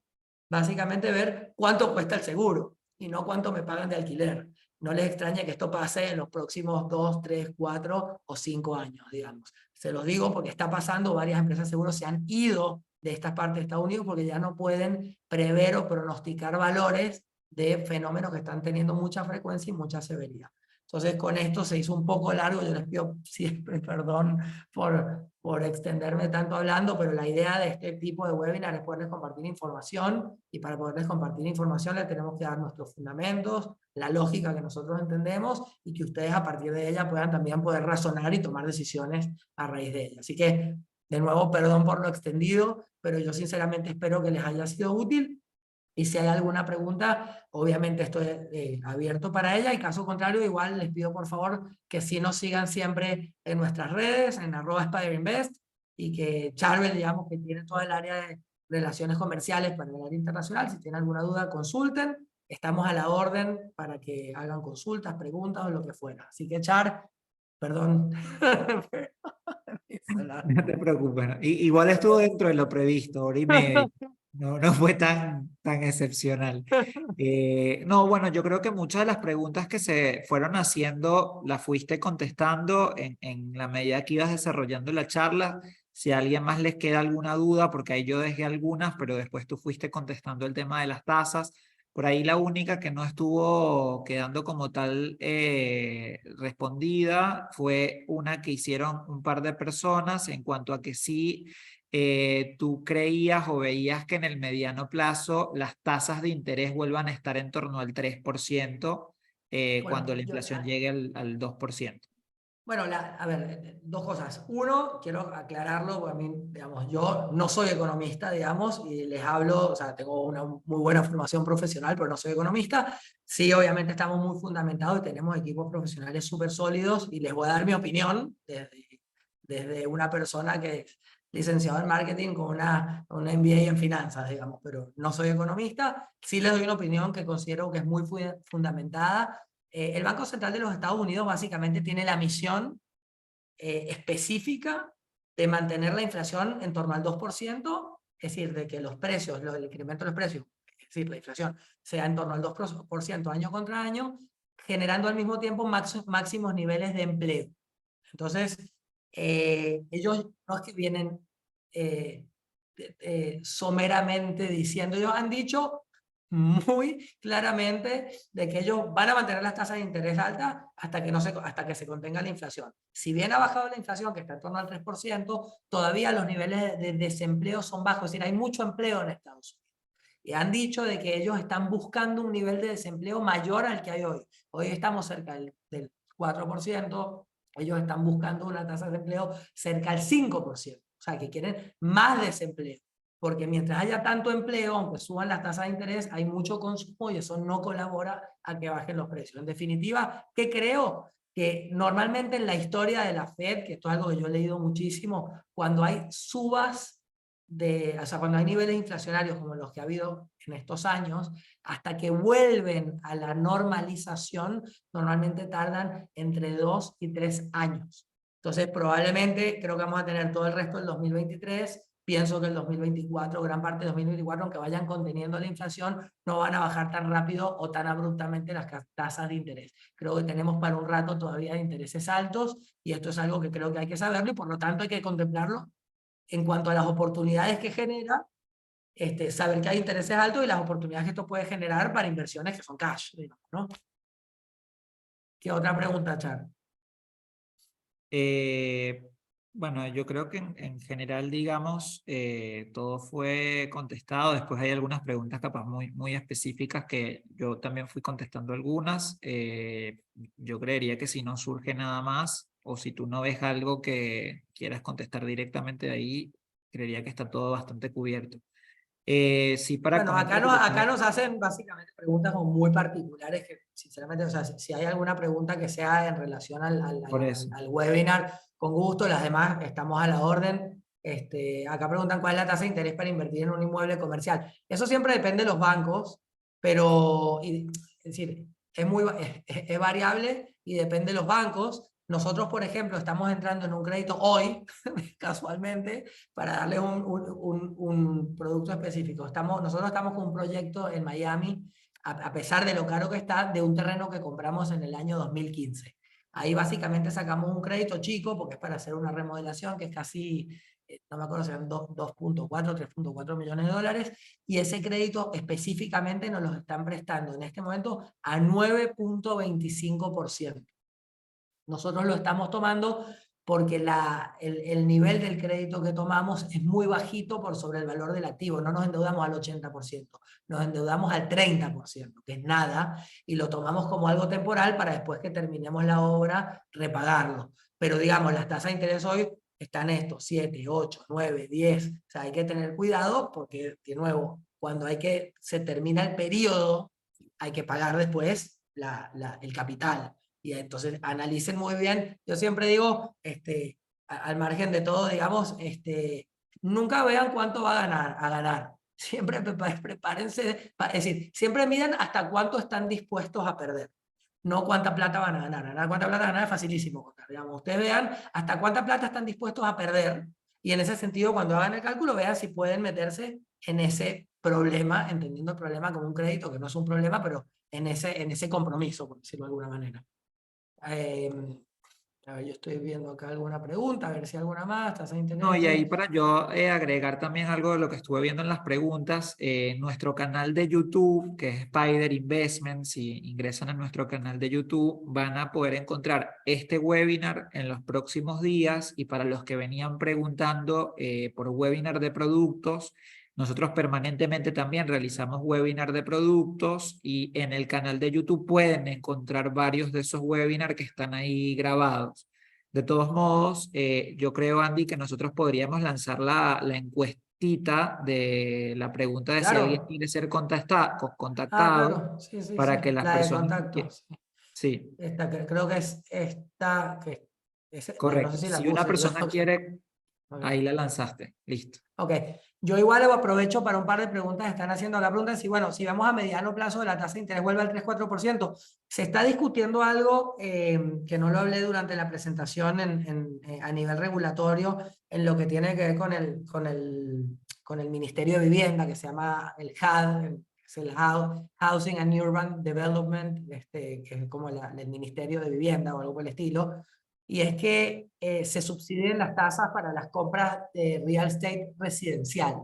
básicamente ver cuánto cuesta el seguro y no cuánto me pagan de alquiler. No les extrañe que esto pase en los próximos 2, 3, 4 o 5 años, digamos. Se los digo porque está pasando, varias empresas de seguros se han ido de esta parte de Estados Unidos porque ya no pueden prever o pronosticar valores de fenómenos que están teniendo mucha frecuencia y mucha severidad. Entonces, con esto se hizo un poco largo, yo les pido siempre perdón por extenderme tanto hablando, pero la idea de este tipo de webinar es poderles compartir información, y para poderles compartir información les tenemos que dar nuestros fundamentos, la lógica que nosotros entendemos, y que ustedes a partir de ella puedan también poder razonar y tomar decisiones a raíz de ella. Así que, de nuevo, perdón por lo extendido, pero yo sinceramente espero que les haya sido útil. Y si hay alguna pregunta, obviamente estoy abierto para ella, y caso contrario, igual les pido por favor que sí nos sigan siempre en nuestras redes, en @SpiderInvest, y que Charbel, digamos, que tiene todo el área de relaciones comerciales para el área internacional, si tienen alguna duda, consulten. Estamos a la orden para que hagan consultas, preguntas o lo que fuera. Así que Char, perdón. No te preocupes. Igual estuvo dentro de lo previsto, 1 hora y media. No, no fue tan excepcional. No, bueno, yo creo que muchas de las preguntas que se fueron haciendo las fuiste contestando en la medida que ibas desarrollando la charla. Si a alguien más les queda alguna duda, porque ahí yo dejé algunas, pero después tú fuiste contestando el tema de las tasas. Por ahí la única que no estuvo quedando como tal respondida fue una que hicieron un par de personas en cuanto a que sí tú creías o veías que en el mediano plazo las tasas de interés vuelvan a estar en torno al 3% cuando la inflación llegue al 2%. Bueno, a ver, dos cosas. Uno, quiero aclararlo, porque a mí, digamos, yo no soy economista, digamos, y les hablo, o sea, tengo una muy buena formación profesional, pero no soy economista. Sí, obviamente estamos muy fundamentados y tenemos equipos profesionales súper sólidos, y les voy a dar mi opinión desde una persona que es licenciado en marketing con un MBA en finanzas, digamos, pero no soy economista. Sí les doy una opinión que considero que es muy fundamentada. El Banco Central de los Estados Unidos básicamente tiene la misión específica de mantener la inflación en torno al 2%, es decir, de que los precios, el incremento de los precios, es decir, la inflación, sea en torno al 2% año contra año, generando al mismo tiempo máximos niveles de empleo. Entonces, ellos no es que vienen someramente diciendo, ellos han dicho muy claramente de que ellos van a mantener las tasas de interés altas hasta que se contenga la inflación. Si bien ha bajado la inflación, que está en torno al 3%, todavía los niveles de desempleo son bajos, es decir, hay mucho empleo en Estados Unidos. Y han dicho de que ellos están buscando un nivel de desempleo mayor al que hay hoy. Hoy estamos cerca del 4%, ellos están buscando una tasa de empleo cerca al 5%. O sea, que quieren más desempleo. Porque mientras haya tanto empleo, aunque suban las tasas de interés, hay mucho consumo y eso no colabora a que bajen los precios. En definitiva, ¿qué creo? Que normalmente en la historia de la Fed, que esto es algo que yo he leído muchísimo, cuando hay subas o sea, cuando hay niveles inflacionarios como los que ha habido en estos años, hasta que vuelven a la normalización, normalmente tardan entre 2 y 3 años. Entonces, probablemente, creo que vamos a tener todo el resto del 2023. Pienso que el 2024, gran parte del 2024, aunque vayan conteniendo la inflación, no van a bajar tan rápido o tan abruptamente las tasas de interés. Creo que tenemos para un rato todavía de intereses altos, y esto es algo que creo que hay que saberlo, y por lo tanto hay que contemplarlo en cuanto a las oportunidades que genera, saber que hay intereses altos y las oportunidades que esto puede generar para inversiones que son cash, digamos, ¿no? ¿Qué otra pregunta, Char? Bueno, yo creo que en general, digamos, todo fue contestado. Después hay algunas preguntas capaz muy específicas que yo también fui contestando algunas. Yo creería que si no surge nada más o si tú no ves algo que quieras contestar directamente de ahí, creería que está todo bastante cubierto. Sí, para Bueno, comentar. acá nos hacen básicamente preguntas como muy particulares que, sinceramente, o sea, si hay alguna pregunta que sea en relación Por eso. al webinar, con gusto. Las demás estamos a la orden. Acá preguntan cuál es la tasa de interés para invertir en un inmueble comercial. Eso siempre depende de los bancos, pero, es decir, es variable y depende de los bancos. Nosotros, por ejemplo, estamos entrando en un crédito hoy, casualmente, para darle un producto específico. Nosotros estamos con un proyecto en Miami, a pesar de lo caro que está, de un terreno que compramos en el año 2015. Ahí básicamente sacamos un crédito chico, porque es para hacer una remodelación que es casi no me acuerdo si eran 2.4, 3.4 millones de dólares, y ese crédito específicamente nos lo están prestando en este momento a 9.25%. Nosotros lo estamos tomando porque el nivel del crédito que tomamos es muy bajito por sobre el valor del activo. No nos endeudamos al 80%, nos endeudamos al 30%, que es nada, y lo tomamos como algo temporal para después que terminemos la obra repagarlo. Pero digamos, las tasas de interés hoy están estos, 7, 8, 9, 10. O sea, hay que tener cuidado porque, de nuevo, cuando se termina el periodo, hay que pagar después el capital. Y entonces analicen muy bien. Yo siempre digo, al margen de todo, digamos, nunca vean cuánto va a ganar. Siempre prepárense, es decir, siempre midan hasta cuánto están dispuestos a perder. No cuánta plata van a ganar. Ganar cuánta plata ganar es facilísimo. Digamos, ustedes vean hasta cuánta plata están dispuestos a perder. Y en ese sentido, cuando hagan el cálculo, vean si pueden meterse en ese problema, entendiendo el problema como un crédito, que no es un problema, pero en ese compromiso, por decirlo de alguna manera. A ver, yo estoy viendo acá alguna pregunta, a ver si alguna más, tasa de No, y ahí interés. para yo agregar también algo de lo que estuve viendo en las preguntas, nuestro canal de YouTube, que es Spider Investments, si ingresan a nuestro canal de YouTube, van a poder encontrar este webinar en los próximos días, y para los que venían preguntando por webinar de productos, nosotros permanentemente también realizamos webinar de productos, y en el canal de YouTube pueden encontrar varios de esos webinars que están ahí grabados. De todos modos, yo creo, Andy, que nosotros podríamos lanzar la encuestita de la pregunta de si alguien Claro. quiere ser Ah, contactado, claro, sí, sí, para sí. que las La de personas... contactos. Sí. Sí, Esta, creo que es esta, bueno, no sé correcto. si la Si una puse, creo persona que... quiere, Ok. ahí la lanzaste. Listo. Ok, yo igual aprovecho para un par de preguntas que están haciendo. La pregunta es si, bueno, si vamos a mediano plazo la tasa de interés vuelve al 3-4%. Se está discutiendo algo que no lo hablé durante la presentación a nivel regulatorio, en lo que tiene que ver con el Ministerio de Vivienda, que se llama el HUD, es el Housing and Urban Development, que es como el Ministerio de Vivienda o algo por el estilo. Y es que se subsidien las tasas para las compras de real estate residencial.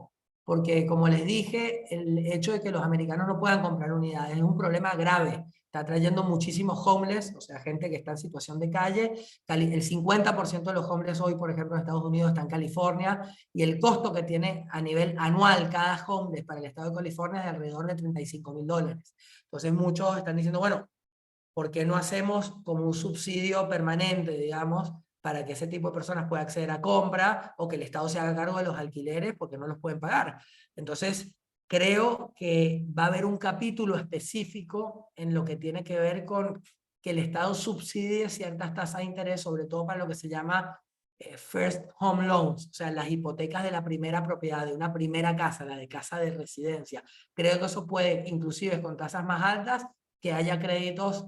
Porque, como les dije, el hecho de que los americanos no puedan comprar unidades es un problema grave. Está trayendo muchísimos homeless, o sea, gente que está en situación de calle. El 50% de los homeless hoy, por ejemplo, en Estados Unidos está en California, y el costo que tiene a nivel anual cada homeless para el estado de California es de alrededor de $35,000. Entonces, muchos están diciendo, bueno, ¿por qué no hacemos como un subsidio permanente, digamos, para que ese tipo de personas pueda acceder a compra, o que el Estado se haga cargo de los alquileres porque no los pueden pagar? Entonces, creo que va a haber un capítulo específico en lo que tiene que ver con que el Estado subsidie ciertas tasas de interés, sobre todo para lo que se llama first home loans, o sea, las hipotecas de la primera propiedad, de una primera casa, la de casa de residencia. Creo que eso puede, inclusive con tasas más altas, que haya créditos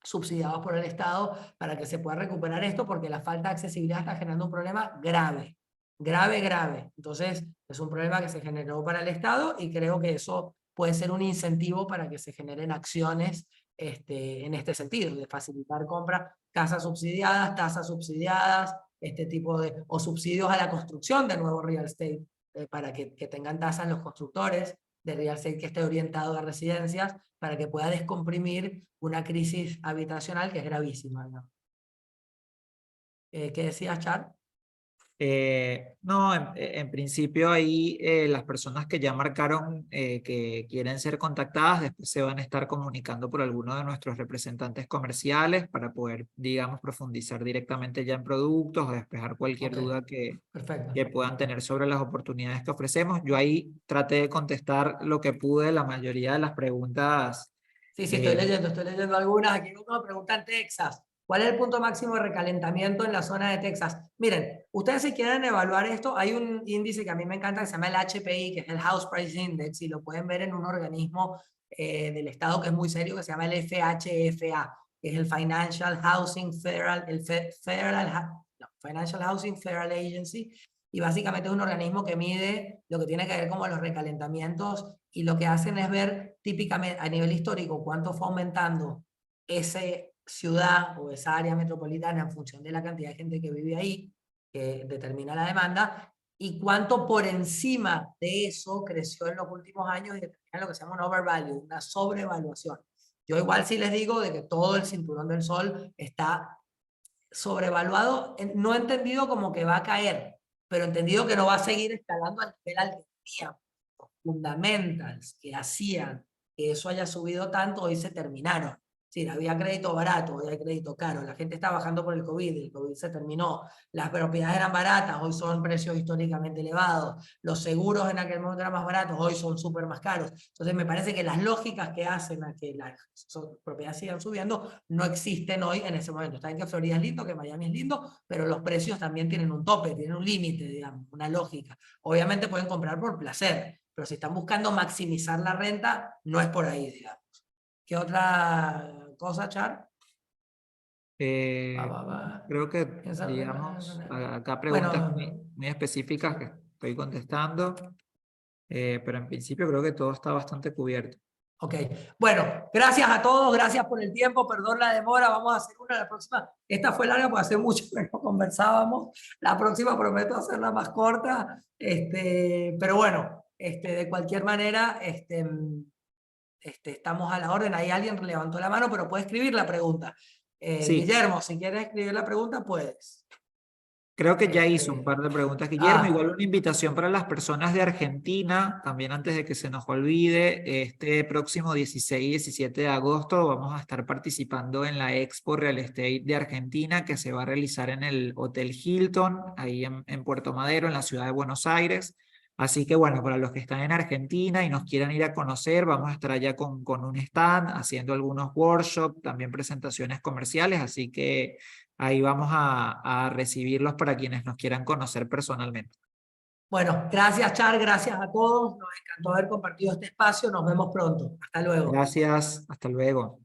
subsidiados por el Estado para que se pueda recuperar esto, porque la falta de accesibilidad está generando un problema grave, grave, grave. Entonces, es un problema que se generó para el Estado, y creo que eso puede ser un incentivo para que se generen acciones en este sentido, de facilitar compras, casas subsidiadas, tasas subsidiadas, este tipo de, o subsidios a la construcción de nuevo real estate, para que tengan tasas los constructores de real estate que esté orientado a residencias, para que pueda descomprimir una crisis habitacional que es gravísima, ¿no? ¿Qué decías, Char? No, en principio ahí las personas que ya marcaron que quieren ser contactadas, después se van a estar comunicando por alguno de nuestros representantes comerciales para poder, digamos, profundizar directamente ya en productos o despejar cualquier Ok, duda perfecto. que puedan tener sobre las oportunidades que ofrecemos. Yo ahí traté de contestar lo que pude, la mayoría de las preguntas. Sí, sí, eh, estoy leyendo algunas. Aquí uno pregunta en Texas. ¿Cuál es el punto máximo de recalentamiento en la zona de Texas? Miren, ustedes, si quieren evaluar esto, hay un índice que a mí me encanta que se llama el HPI, que es el House Price Index, y lo pueden ver en un organismo del Estado que es muy serio, que se llama el FHFA, que es el Financial Housing Federal, no, Financial Housing Federal Agency, y básicamente es un organismo que mide lo que tiene que ver como los recalentamientos, y lo que hacen es ver típicamente a nivel histórico cuánto fue aumentando esa ciudad o esa área metropolitana en función de la cantidad de gente que vive ahí, que determina la demanda, y cuánto por encima de eso creció en los últimos años y determina lo que se llama un overvalue, una sobrevaluación. Yo igual sí les digo de que todo el cinturón del sol está sobrevaluado, no entendido como que va a caer, pero entendido que no va a seguir escalando al nivel al que tenía. Los fundamentals que hacían que eso haya subido tanto hoy se terminaron. Sí, había crédito barato, hoy hay crédito caro. La gente está bajando por el COVID se terminó. Las propiedades eran baratas, hoy son precios históricamente elevados. Los seguros en aquel momento eran más baratos, hoy son súper más caros. Entonces me parece que las lógicas que hacen a que las propiedades sigan subiendo no existen hoy en ese momento. Está bien que Florida es lindo, que Miami es lindo, pero los precios también tienen un tope, tienen un límite, digamos, una lógica. Obviamente pueden comprar por placer, pero si están buscando maximizar la renta, no es por ahí, digamos. ¿Qué otra cosa, Char? Creo que, digamos, acá preguntas Bueno, muy específicas que estoy contestando, pero en principio creo que todo está bastante cubierto. ok. Bueno, gracias a todos, gracias por el tiempo, perdón la demora, vamos a hacer una la próxima. Esta fue larga porque hace mucho que no conversábamos. La próxima prometo hacerla más corta, pero bueno, de cualquier manera, estamos a la orden. Ahí alguien levantó la mano, pero puede escribir la pregunta. Sí, Guillermo, si quieres escribir la pregunta, puedes. creo que ya hizo un par de preguntas, Guillermo. Igual Ah, una invitación para las personas de Argentina, también antes de que se nos olvide, este próximo 16 y 17 de agosto vamos a estar participando en la Expo Real Estate de Argentina que se va a realizar en el Hotel Hilton, ahí en Puerto Madero, en la ciudad de Buenos Aires. Así que bueno, para los que están en Argentina y nos quieran ir a conocer, vamos a estar allá con un stand, haciendo algunos workshops, también presentaciones comerciales, así que ahí vamos a recibirlos para quienes nos quieran conocer personalmente. bueno, gracias, Char, gracias a todos. Nos encantó haber compartido este espacio. Nos vemos pronto. Hasta luego. Gracias, hasta luego.